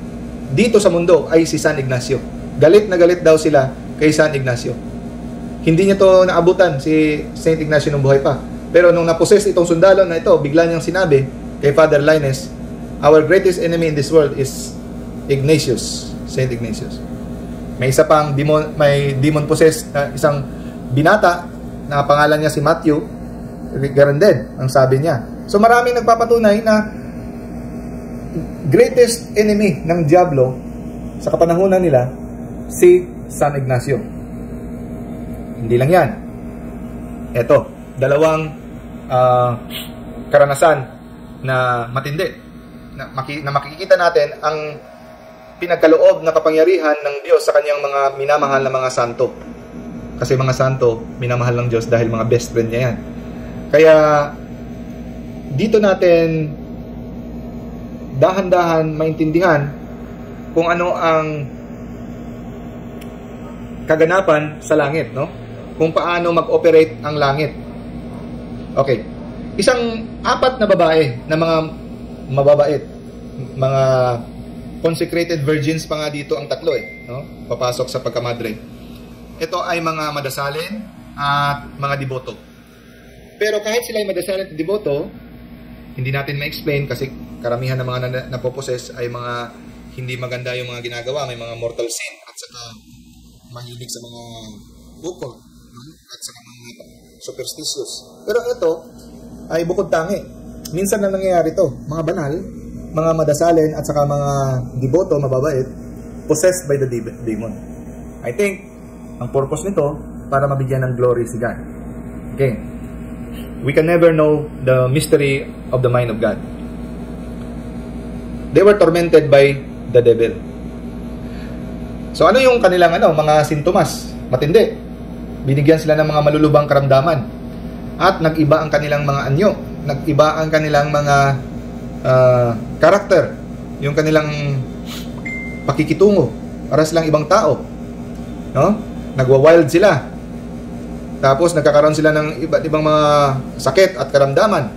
dito sa mundo ay si San Ignacio. Galit na galit daw sila kay San Ignacio. Hindi niya to naabutan si Saint Ignacio nung buhay pa. Pero nung naposes itong sundalo na ito, bigla niyang sinabi kay Father Lainez, our greatest enemy in this world is Ignatius, Saint Ignatius. May isa pang demon possessed na isang binata na pangalan niya si Matthew, ganun din ang sabi niya. So maraming nagpapatunay na greatest enemy ng Diablo sa kapanahunan nila si San Ignacio. Hindi lang yan. Ito, dalawang karanasan na matindi na makikita natin ang pinagkaloob na kapangyarihan ng Diyos sa kanyang mga minamahal na mga santo. Kasi mga santo, minamahal ng Diyos dahil mga best friend niya yan. Kaya dito natin dahan-dahan maintindihan kung ano ang kaganapan sa langit, no? Kung paano mag-operate ang langit. Okay. Isang 4 na babae na mga mababait, mga consecrated virgins pa nga dito ang 3 no? Papasok sa pagkamadre. Ito ay mga madasalin at mga deboto. Pero kahit sila ay madasalin at deboto, hindi natin ma-explain kasi karamihan ng mga napoposes ay mga hindi maganda yung mga ginagawa, may mga mortal sin at saka mahilig sa mga occult at saka mga superstitious. Pero ito ay bukod tangi. Minsan na nangyayari ito, mga banal, mga madasalin at saka mga deboto, mababait, possessed by the demon. I think ang purpose nito para mabigyan ng glory si God. Okay. We can never know the mystery of the mind of God. They were tormented by the devil. So ano yung kanilang mga sintomas? Matindi. Binigyan sila ng mga malulubang karamdaman. At nag-iba ang kanilang mga anyo. Nag-iba ang kanilang mga karakter. Yung kanilang pakikitungo. Para silang ibang tao. No? Nagwa-wild sila. Tapos nagkakaroon sila ng iba't ibang mga sakit at karamdaman.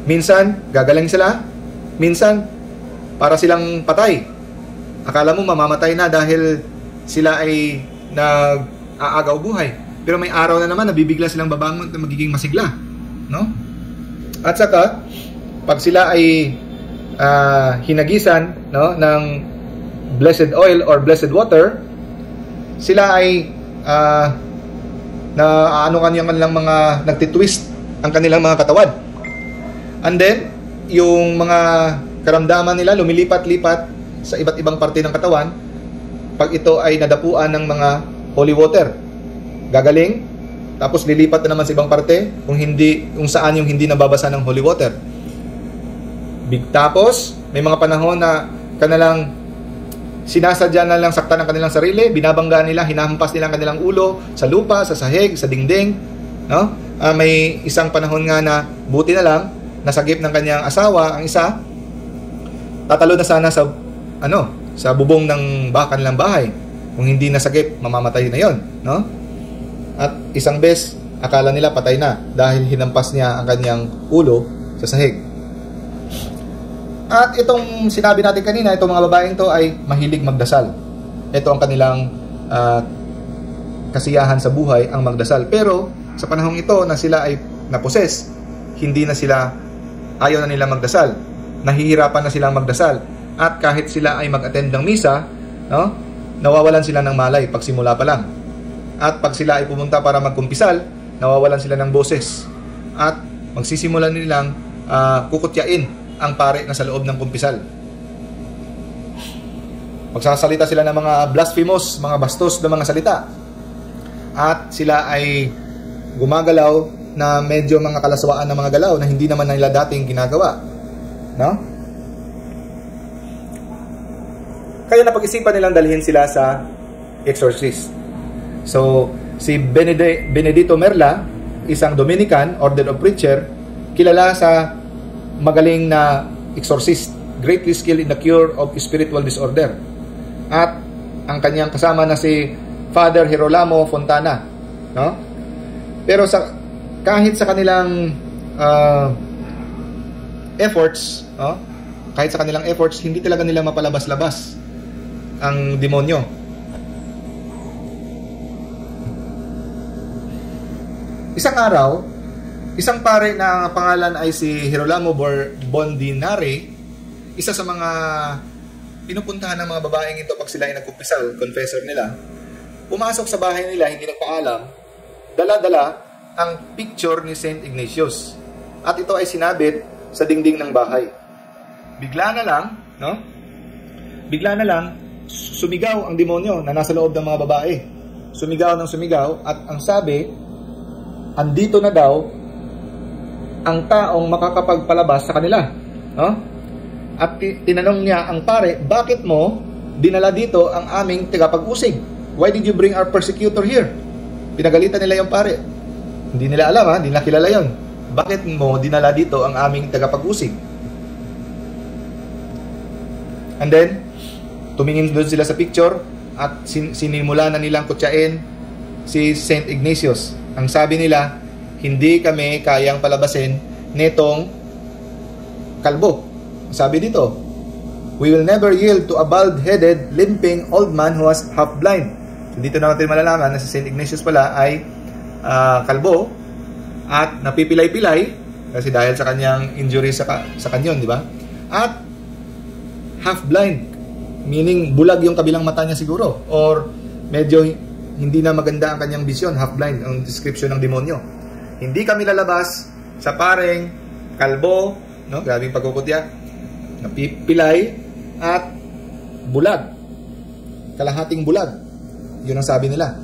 Minsan, gagaling sila. Minsan, para silang patay. Akala mo mamamatay na dahil sila ay nag-aagaw buhay. Pero may araw na naman, nabibigla silang babangon at magiging masigla. No? At saka, pag sila ay hinagisan, no, ng blessed oil or blessed water, sila ay na ano kanilang mga nagtitwist ang kanilang mga katawan. And then, yung mga karamdaman nila lumilipat-lipat sa iba't ibang parte ng katawan pag ito ay nadapuan ng mga holy water. Gagaling, tapos lilipat na naman sa ibang parte kung saan yung hindi nababasa ng holy water. Tapos, may mga panahon na kanilang sinasadya na lang saktan ng kanilang sarili, binabangga nila, hinahampas nila ang kanilang ulo sa lupa, sa sahig, sa dingding, no? May isang panahon nga na buti na lang nasagip ng kanyang asawa ang isa, tatalo na sana sa bubong ng kanilang bahay. Kung hindi nasagip, mamamatay na 'yon, no? At isang beses akala nila patay na dahil hinampas niya ang kanyang ulo sa sahig. At itong sinabi natin kanina, itong mga babaeng to ay mahilig magdasal. Ito ang kanilang kasiyahan sa buhay, ang magdasal. Pero sa panahong ito na sila ay naposes, ayaw na nila magdasal. Nahihirapan na silang magdasal. At kahit sila ay mag-attend ng misa, no, nawawalan sila ng malay pagsimula pa lang. At pag sila ay pumunta para magkumpisal, nawawalan sila ng boses. At magsisimulan nilang kukutyain ang pare na sa loob ng kumpisal. Magsasalita sila ng mga blasphemous, mga bastos na mga salita. At sila ay gumagalaw na medyo mga kalaswaan na mga galaw na hindi naman nila dating ginagawa. No? Kaya napag-isipan nilang dalhin sila sa exorcist. So, si Benedito Merla, isang Dominican, order of preacher, kilala sa magaling na exorcist, greatly skilled in the cure of spiritual disorder. At ang kanyang kasama na si Father Girolamo Fontana, no? Pero kahit sa kanilang efforts, no? Kahit sa kanilang efforts, hindi talaga nila mapalabas-labas ang demonyo. Isang araw, isang pare na pangalan ay si Girolamo Bondinare, isa sa mga pinupuntahan ng mga babaeng ito pag sila ay nagkumpisal, confessor nila, pumasok sa bahay nila, hindi nagpaalam, dala-dala ang picture ni Saint Ignatius. At ito ay sinabit sa dingding ng bahay. Bigla na lang, sumigaw ang demonyo na nasa loob ng mga babae. Sumigaw ng sumigaw at ang sabi, andito na daw ang taong makakapagpalabas sa kanila. No? At tinanong niya ang pare, bakit mo dinala dito ang aming tagapag-usig? Why did you bring our persecutor here? Pinagalitan nila yung pare. Hindi nila alam, hindi nila kilala yun. Bakit mo dinala dito ang aming tagapag-usig? And then, tumingin doon sila sa picture at sinimula na nilang kutyain si Saint Ignatius. Ang sabi nila, hindi kami kayang palabasin nitong kalbo. Sabi dito, we will never yield to a bald-headed, limping old man who was half-blind. So dito natin malalaman na si Saint Ignatius pala ay kalbo at napipilay-pilay kasi dahil sa kanyang injury sa kanyon, di ba? At half-blind, meaning bulag yung kabilang mata niya siguro, or medyo hindi na maganda ang kanyang vision, half-blind ang description ng demonyo. Hindi kami lalabas sa pareng kalbo, no? Grabing pagkukutya, napipilay at bulag. Kalahating bulag. Yun ang sabi nila.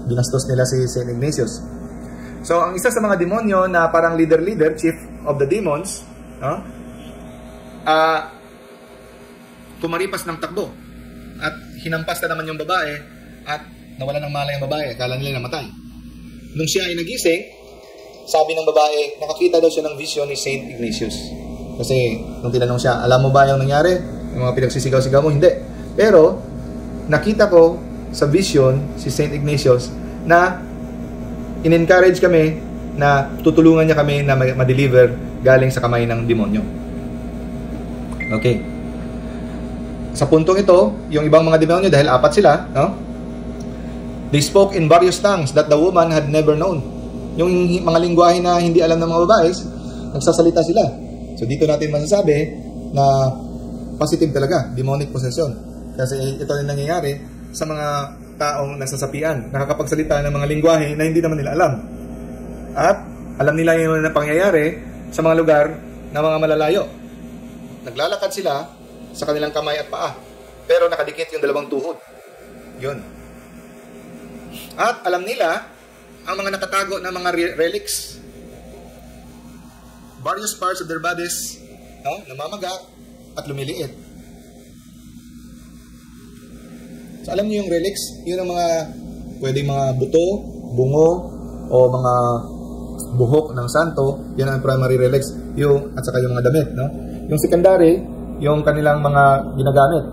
Binastos nila si Saint Ignatius. So, ang isa sa mga demonyo na parang leader, chief of the demons, no? Tumaripas ng takbo at hinampas na naman yung babae at nawala ng malay ang babae. Akala nila namatay. Nung siya ay nagising, sabi ng babae, nakakita daw siya ng vision ni Saint Ignatius. Kasi nung tinanong siya, alam mo ba yung nangyari? Yung mga pinagsisigaw-sigaw mo? Hindi. Pero nakita ko sa vision si Saint Ignatius na in-encourage kami na tutulungan niya kami na ma-deliver galing sa kamay ng demonyo. Okay. Sa puntong ito, yung ibang mga demonyo, dahil apat sila, no? They spoke in various tongues that the woman had never known. Yung mga lingwahe na hindi alam ng mga babae, nagsasalita sila. So dito natin masasabi na positive talaga, demonic possession. Kasi ito rin nangyayari sa mga taong nasasapian, nakakapagsalita ng mga lingwahe na hindi naman nila alam. At alam nila yung na pangyayari sa mga lugar na mga malalayo. Naglalakad sila sa kanilang kamay at paa, pero nakadikit yung dalawang tuhod. Yun. At alam nila ang mga nakatago na mga relics. Various parts of their bodies, no, namamaga at lumiliit. So, alam niyo yung relics, yun ang mga pwedeng mga buto, bungo, o mga buhok ng santo. Yan ang primary relics, yung at saka yung mga damit, no? Yung secondary, yung kanilang mga ginagamit.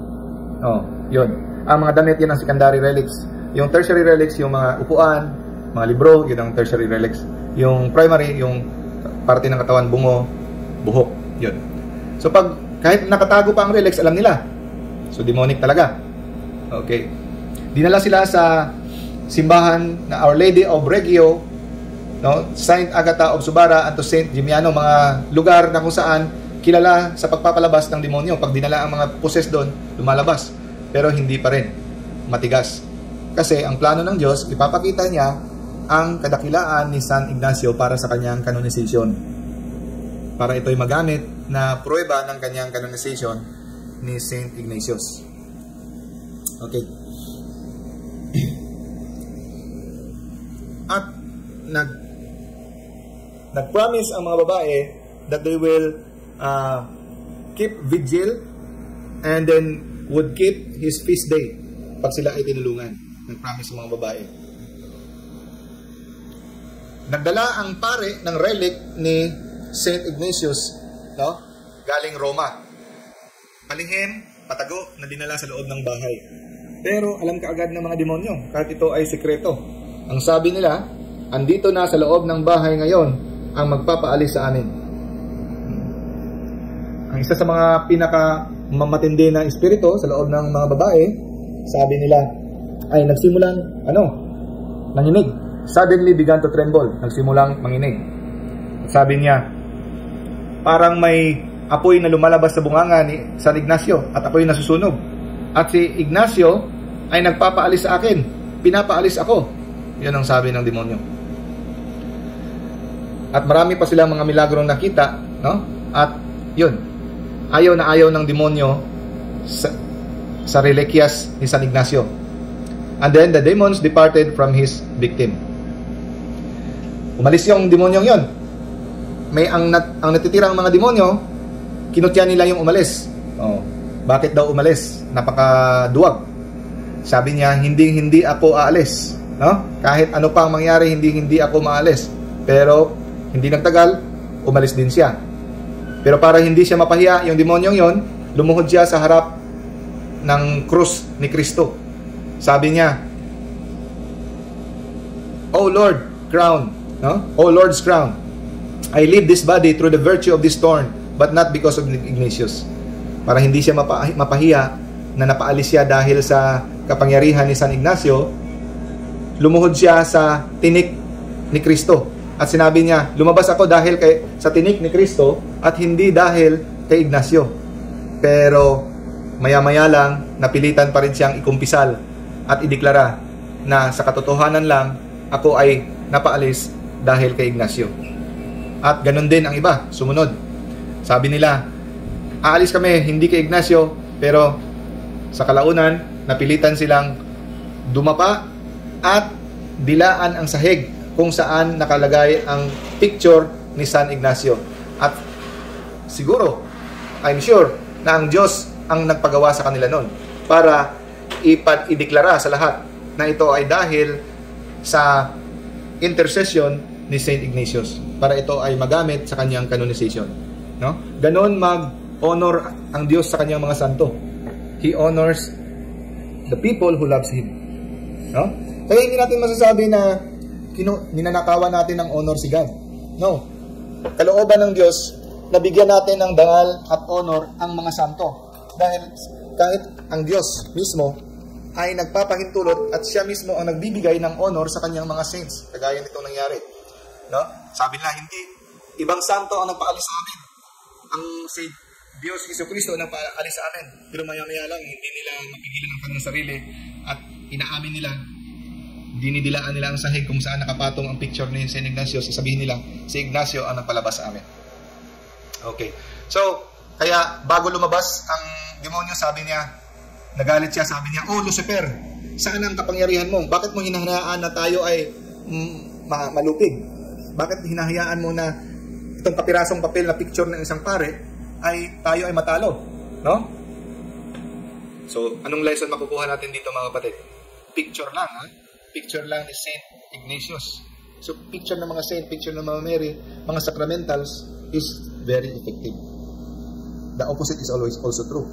Oh, yun. Ang mga damit, yun ang secondary relics. Yung tertiary relics, yung mga upuan, mga libro, yun ang tertiary relics. Yung primary, yung parte ng katawan, bungo, buhok, yun. So pag kahit nakatago pa ang relics, alam nila. So demonic talaga. Okay. Dinala sila sa simbahan na Our Lady of Reggio, no? Saint Agata of Subara at Saint Gimignano, mga lugar na kung saan kilala sa pagpapalabas ng demonyo. Pag dinala ang mga possessed doon, lumalabas. Pero hindi pa rin matigas. Kasi ang plano ng Diyos, ipapakita niya ang kadakilaan ni San Ignacio para sa kanyang canonization. Para ito'y magamit na pruweba ng kanyang canonization ni Saint Ignatius. Okay. At nag-promise ang mga babae that they will keep vigil and then would keep his feast day pag sila ay tinulungan. Nag-promise ang mga babae. Nagdala ang pare ng relic ni Saint Ignatius, no? Galing Roma. Palihim, patago na dinala sa loob ng bahay. Pero alam kaagad ng mga demonyo, kahit ito ay sekreto. Ang sabi nila, andito na sa loob ng bahay ngayon ang magpapaalis sa amin. Ang isa sa mga pinaka-mamatindi na espiritu sa loob ng mga babae, sabi nila, ay nagsimulang, nanginig. Suddenly began to tremble. Nagsimulang manginig. Sabi niya, parang may apoy na lumalabas sa bunganga ni San Ignacio at apoy na susunog. At si Ignacio ay nagpapaalis sa akin. Pinapaalis ako. Yan ang sabi ng demonyo. At marami pa silang mga milagrong nakita, no? At yun, ayaw na ayaw ng demonyo sa reliquias ni San Ignacio. And then the demons departed from his victim. Umalis yung demonyong yon. May ang natitirang mga demonyo, kinutya nila yung umalis. Oh, bakit daw umalis? Napakaduwag. Sabi niya, hindi ako aalis. No? Kahit ano pang mangyari, hindi ako maalis. Pero hindi nagtagal, umalis din siya. Pero para hindi siya mapahiya, yung demonyong yon, lumuhod siya sa harap ng krus ni Kristo. Sabi niya, "O Lord, crown, no? O Lord's crown, I leave this body through the virtue of this thorn, but not because of Ignatius." Para hindi siya mapahiya na napaalis siya dahil sa kapangyarihan ni San Ignacio, lumuhod siya sa tinik ni Kristo. At sinabi niya, lumabas ako dahil sa tinik ni Kristo at hindi dahil kay Ignacio. Pero maya-maya lang, napilitan pa rin siyang ikumpisal at ideklara na sa katotohanan lang, ako ay napaalis dahil kay Ignacio. At ganun din ang iba, sumunod. Sabi nila, aalis kami hindi kay Ignacio, pero sa kalaunan, napilitan silang dumapa at dilaan ang sahig kung saan nakalagay ang picture ni San Ignacio. At siguro, I'm sure, na ang Diyos ang nagpagawa sa kanila noon para ideklara sa lahat na ito ay dahil sa intercession ni Saint Ignatius, para ito ay magamit sa kanyang canonization, no? Ganon mag-honor ang Diyos sa kanyang mga santo. He honors the people who loves Him, no? Kaya hindi natin masasabi na ninanakawan natin ng honor si God. No. Kalooban ng Diyos, nabigyan natin ng dangal at honor ang mga santo. Dahil kahit ang Diyos mismo ay nagpapahintulot at siya mismo ang nagbibigay ng honor sa kanyang mga saints. Kagaya nitong nangyari. No? Sabi nila, hindi ibang santo ang nagpaalis sa amin. Ang si Diyos Jesucristo ang nagpaalis sa amin. Pero maya-maya lang, hindi nila mapigilan ang kanyang sarili at inaamin nila, dinidilaan nila ang sahig kung saan nakapatong ang picture ni St. Ignatius, sasabihin nila, si Ignacio ang nagpalabas sa amin. Okay. So, kaya bago lumabas ang demonyo, sabi niya, nagalit siya, sabi niya, "Oh, Lucifer, saan ang kapangyarihan mo? Bakit mo hinahayaan na tayo ay malupig? Bakit hinahayaan mo na itong kapirasong papel na picture ng isang pare ay tayo ay matalo?" No? So, anong lesson makukuha natin dito, mga kapatid? Picture lang, ha? Picture lang ni Saint Ignatius. So, picture ng mga saint, picture ng mga Mary, mga sacramentals is very effective. The opposite is always also true.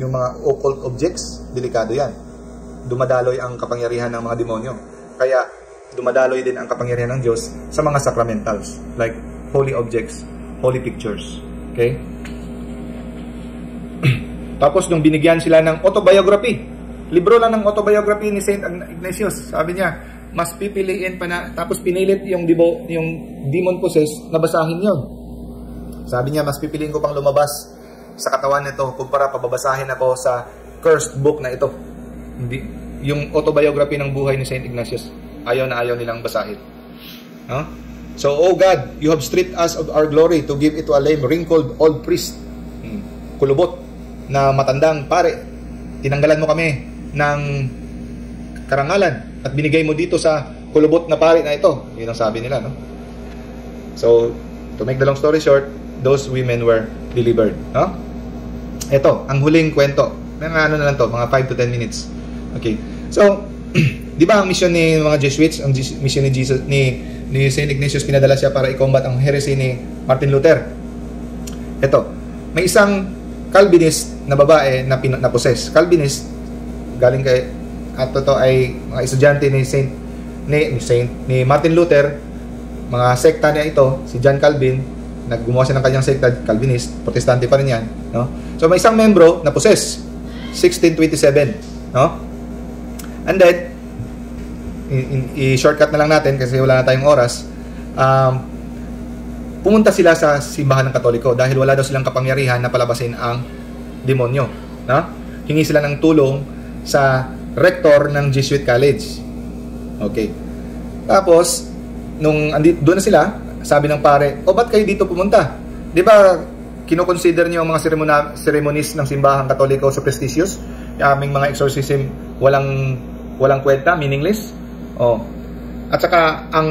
Yung mga occult objects, delikado yan. Dumadaloy ang kapangyarihan ng mga demonyo. Kaya, dumadaloy din ang kapangyarihan ng Diyos sa mga sacramentals, like holy objects, holy pictures. Okay? Tapos, nung binigyan sila ng autobiography, libro lang ng autobiography ni St. Ignatius, sabi niya, mas pipiliin pa na, tapos pinilit yung demon possessed na basahin yon. Sabi niya, mas pipiliin ko pang lumabas sa katawan nito kumpara pababasahin ako sa cursed book na ito. Hindi, yung autobiography ng buhay ni St. Ignatius, ayaw na ayaw nilang basahin. Huh? So, "Oh God, you have stripped us of our glory to give it to a lame, wrinkled old priest." Kulubot na matandang pare. Tinanggalan mo kami ng karangalan at binigay mo dito sa kulubot na pari na ito. Yun ang sabi nila, no? So, to make the long story short, those women were delivered, no? Ito, ang huling kwento. Mga ano na lang to, mga 5 to 10 minutes. Okay. So, di ba ang mission ni mga Jesuits, ang mission ni Jesus ni St. Ignatius, pinadala siya para i-combat ang heresy ni Martin Luther. Ito, may isang Calvinist na babae na possess. Calvinist, galing kay, at ito ay mga estudyante ni Martin Luther, mga sekta niya ito, si John Calvin, naggumawa siya ng kanyang sekta, Calvinist, protestante pa rin yan, no? So may isang membro na possess, 1627, no? And then, i-shortcut na lang natin kasi wala na tayong oras. Pumunta sila sa simbahan ng Katoliko dahil wala daw silang kapangyarihan na palabasin ang demonyo, no? Hingi sila ng tulong sa rector ng Jesuit College. Okay. Tapos, nung doon na sila, sabi ng pare, "O, ba't kayo dito pumunta? Di ba, kinoconsider niyo ang mga ceremonies ng simbahang Katoliko superstitious? Yung aming mga exorcism, walang kwenta, meaningless?" Oh. At saka, ang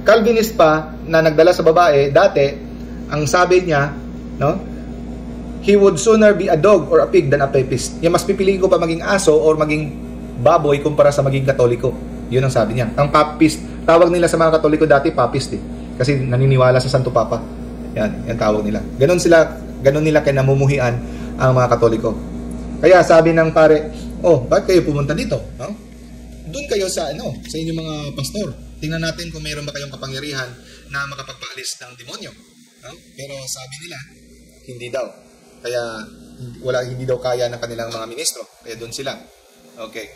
Calvinist pa na nagdala sa babae, dati, ang sabi niya, no? "He would sooner be a dog or a pig than a papist." Yung mas pipiliin ko pa maging aso or maging baboy kumpara sa maging Katoliko. Yun ang sabi niya. Ang papist, tawag nila sa mga Katoliko dati, papist eh. Kasi naniniwala sa Santo Papa. Yan tawag nila. Ganon nila kinamumuhian ang mga Katoliko. Kaya sabi ng pare, "Oh, bakit kayo pumunta dito? No? Doon kayo sa inyong mga pastor. Tingnan natin kung mayroon ba kayong kapangyarihan na makapagpaalis ng demonyo." No? Pero sabi nila, hindi daw. Kaya hindi daw kaya ng kanilang mga ministro. Kaya doon sila. Okay.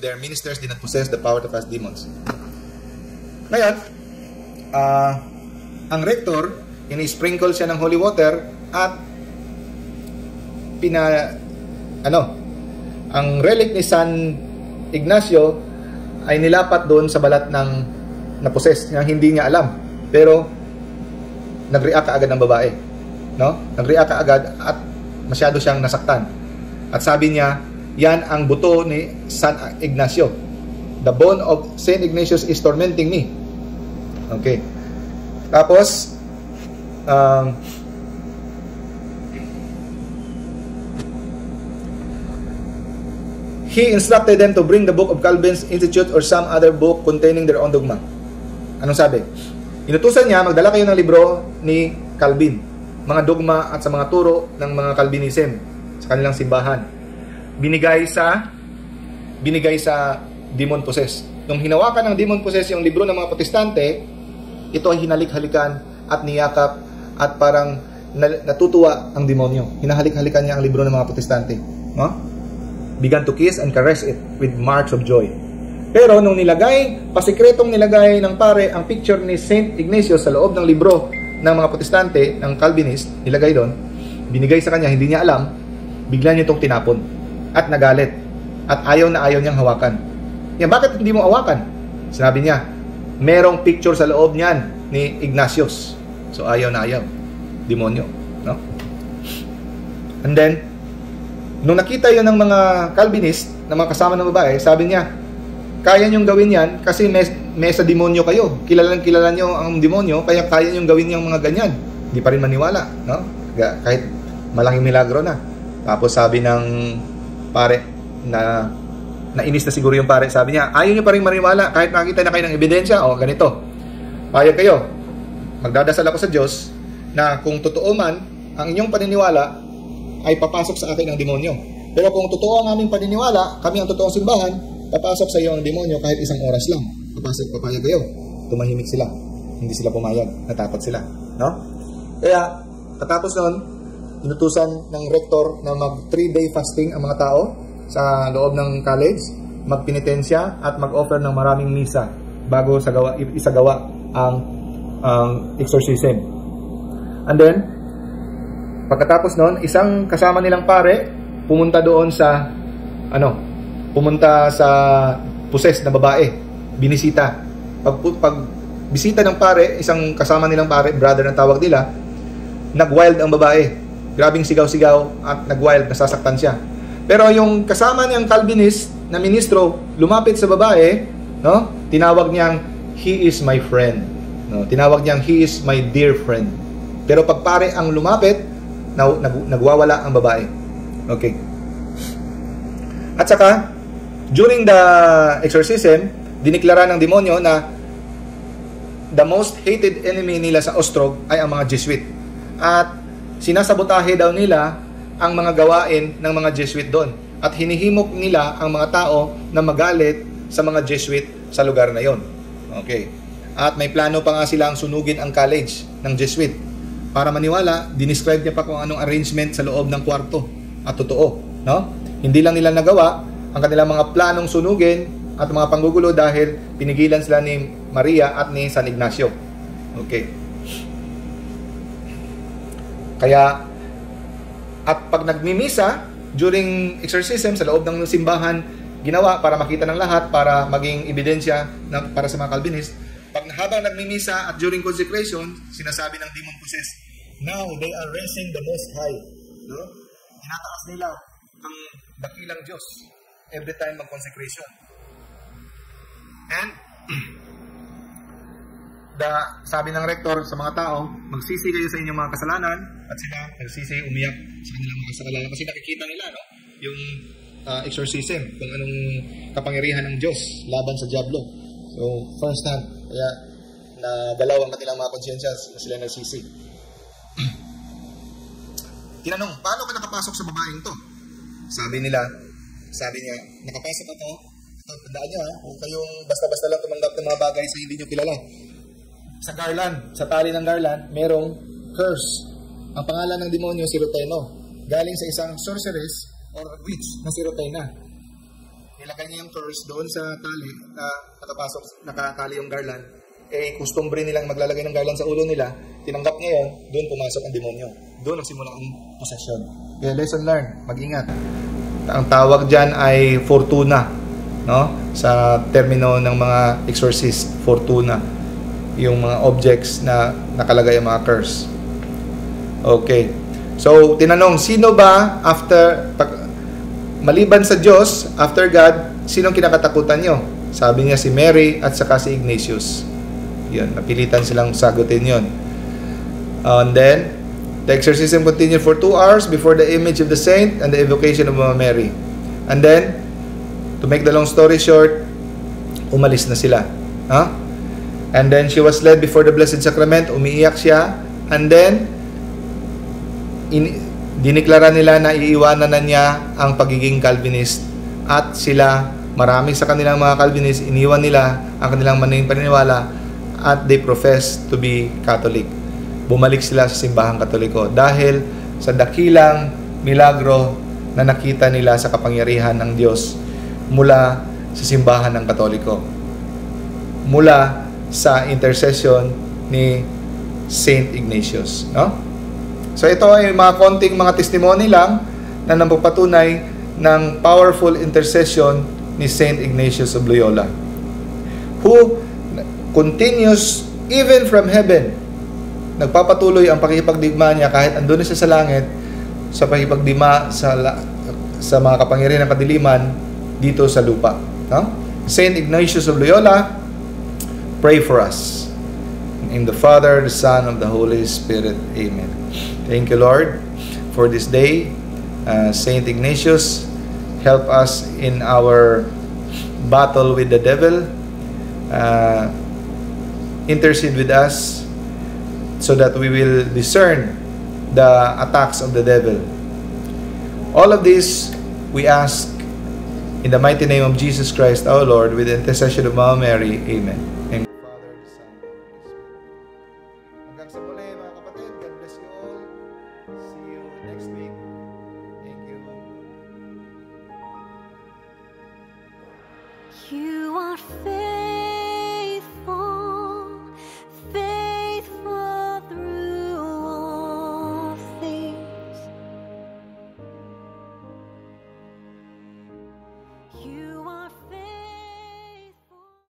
Their ministers did not possess the power to cast demons. Ngayon, ang rector, ini-sprinkle siya ng holy water at ang relic ni San Ignacio ay nilapat doon sa balat ng na-possess na hindi niya alam. Pero nag-react kaagad ng babae. No? Nag-react kaagad at masyado siyang nasaktan. At sabi niya, "Yan ang buto ni San Ignacio. The bone of St. Ignatius is tormenting me." Okay. Tapos, he instructed them to bring the book of Calvin's Institute or some other book containing their own dogma. Anong sabi? Inutusan niya, magdala kayo ng libro ni Calvin, mga dogma at sa mga turo ng mga Calvinism sa kanilang simbahan. Binigay sa demon possessed. Nung hinawakan ng demon possessed yung libro ng mga protestante, ito ay hinalik-halikan at niyakap at parang natutuwa ang demonyo. Hinahalik-halikan niya ang libro ng mga protestante. No? Began to kiss and caress it with marks of joy. Pero nung pasikretong nilagay ng pare ang picture ni St. Ignatius sa loob ng libro ng mga protestante, ng Calvinist, nilagay doon, binigay sa kanya, hindi niya alam, bigla niya itong tinapon at nagalit at ayaw na ayaw niyang hawakan. Yan, bakit hindi mo awakan? Sinabi niya, merong picture sa loob niyan ni Ignatius. So ayaw na ayaw. Demonyo. No? And then, nung nakita yun ng mga Calvinist, ng mga kasama ng babae, sabi niya, kaya niyong gawin yan kasi may sa demonyo kayo. Kilala niyo ang demonyo, kaya kaya niyong gawin yung mga ganyan. Hindi pa rin maniwala. No? Kahit malaking milagro na. Tapos sabi ng pare na nainis na siguro yung pare, sabi niya, ayaw niyo pa rin maniwala kahit nakita na kayo ng ebidensya. O ganito, payag kayo, magdadasal ako sa Diyos na kung totoo man ang inyong paniniwala ay papasok sa akin ang demonyo. Pero kung totoo ang aming paniniwala, kami ang totoong simbahan, papasok sa iyo ang demonyo kahit isang oras lang. Papayag kayo. Tumahimik sila. Hindi sila pumayag. Natakot sila. No? Kaya, katapos nun, inutusan ng rector na mag 3-day fasting ang mga tao sa loob ng college, magpinitensya at mag-offer ng maraming misa bago isagawa ang exorcism. And then, pagkatapos nun, isang kasama nilang pare pumunta doon sa pumunta sa poses na babae, binisita. Pag bisita ng pare, isang kasama nilang pare, brother na tawag nila, nag-wild ang babae. Grabing sigaw-sigaw at nag-wild, nasasaktan siya. Pero yung kasama niyang Calvinist na ministro lumapit sa babae, no? Tinawag niyang he is my friend. No? Tinawag niyang he is my dear friend. Pero pag pare ang lumapit, nagwawala ang babae. Okay. At saka, during the exorcism, diniklara ng demonyo na the most hated enemy nila sa Ostrog ay ang mga Jesuit. At sinasabotahe daw nila ang mga gawain ng mga Jesuit doon. At hinihimok nila ang mga tao na magalit sa mga Jesuit sa lugar na yon. Okay. At may plano pa nga silang sunugin ang college ng Jesuit. Para maniwala, dinescribe niya pa kung anong arrangement sa loob ng kwarto. At totoo, no? Hindi lang nila nagawa ang kanilang mga planong sunugin at mga panggugulo dahil pinigilan sila ni Maria at ni San Ignacio. Okay. Kaya, at pag nagmimisa during exorcism sa loob ng simbahan, ginawa para makita ng lahat, para maging ebidensya para sa mga Calvinist, pag habang nagmimisa at during consecration, sinasabi ng demon possessed, now they are raising the Most High. No? Tinataas nila ang dakilang Diyos every time mag-consecration. And sabi ng rector sa mga tao, magsisi kayo sa inyong mga kasalanan, at sila nagsisi, umiyak sa kanilang mga kasalanan kasi nakikita nila, no? Yung exorcism, kung anong kapangyarihan ng Diyos laban sa Diablo. So, first hand, kaya nagalaw ang kanilang mga konsyensya na sila nagsisi. Tinanong, paano ka nakapasok sa babaeng to? Sabi niya, nakapasok ako. Tandaan niyo, kung kayong basta-basta lang tumanggap ng mga bagay sa hindi niyo kilala. Sa garland, sa tali ng garland, merong curse. Ang pangalan ng demonyo, si Ruteno. Galing sa isang sorceress or witch na si Rutena. Nilagay niya yung curse doon sa tali na nakatali yung garland. Custombre nilang maglalagay ng garland sa ulo nila. Tinanggap niya yun, doon pumasok ang demonyo. Doon nagsimula ang possession. Kaya lesson learned, mag-ingat. Ang tawag dyan ay fortuna. No? Sa termino ng mga exorcist, fortuna. Yung mga objects na nakalagay ang mga curse. Okay. So, tinanong, sino ba maliban sa Diyos, after God, sinong kinakatakutan nyo? Sabi niya si Mary at saka si Ignatius. Yun, napilitan silang sagutin yun. And then, the exorcism continued for 2 hours before the image of the saint and the evocation of Mama Mary. And then, to make the long story short, umalis na sila. Huh? And then, she was led before the Blessed Sacrament, umiiyak siya, and then, diniklara nila na iiwanan na niya ang pagiging Calvinist. At sila, marami sa kanilang mga Calvinist, iniwan nila ang kanilang paniniwala at they profess to be Catholic. Bumalik sila sa simbahang Katoliko dahil sa dakilang milagro na nakita nila sa kapangyarihan ng Diyos mula sa simbahan ng Katoliko. Mula sa intercession ni Saint Ignatius. No? So ito ay mga konting mga testimony lang na napapatunay ng powerful intercession ni Saint Ignatius of Loyola, who continues even from heaven. Nagpapatuloy ang pakikipagdigma niya kahit andun na siya sa langit, sa pakikipagdigma sa mga kapangyarihan ng kadiliman dito sa lupa. No? Saint Ignatius of Loyola, pray for us. In the Father, the Son, of the Holy Spirit. Amen. Thank you, Lord, for this day. Saint Ignatius, help us in our battle with the devil. Intercede with us so that we will discern the attacks of the devil. All of this we ask in the mighty name of Jesus Christ our Lord, with the intercession of Mama Mary. Amen. And Father, the Son, and the Holy Spirit. Hanggang sa muli, mga kapatid. God bless you all. See you next week. Thank you. You are fair.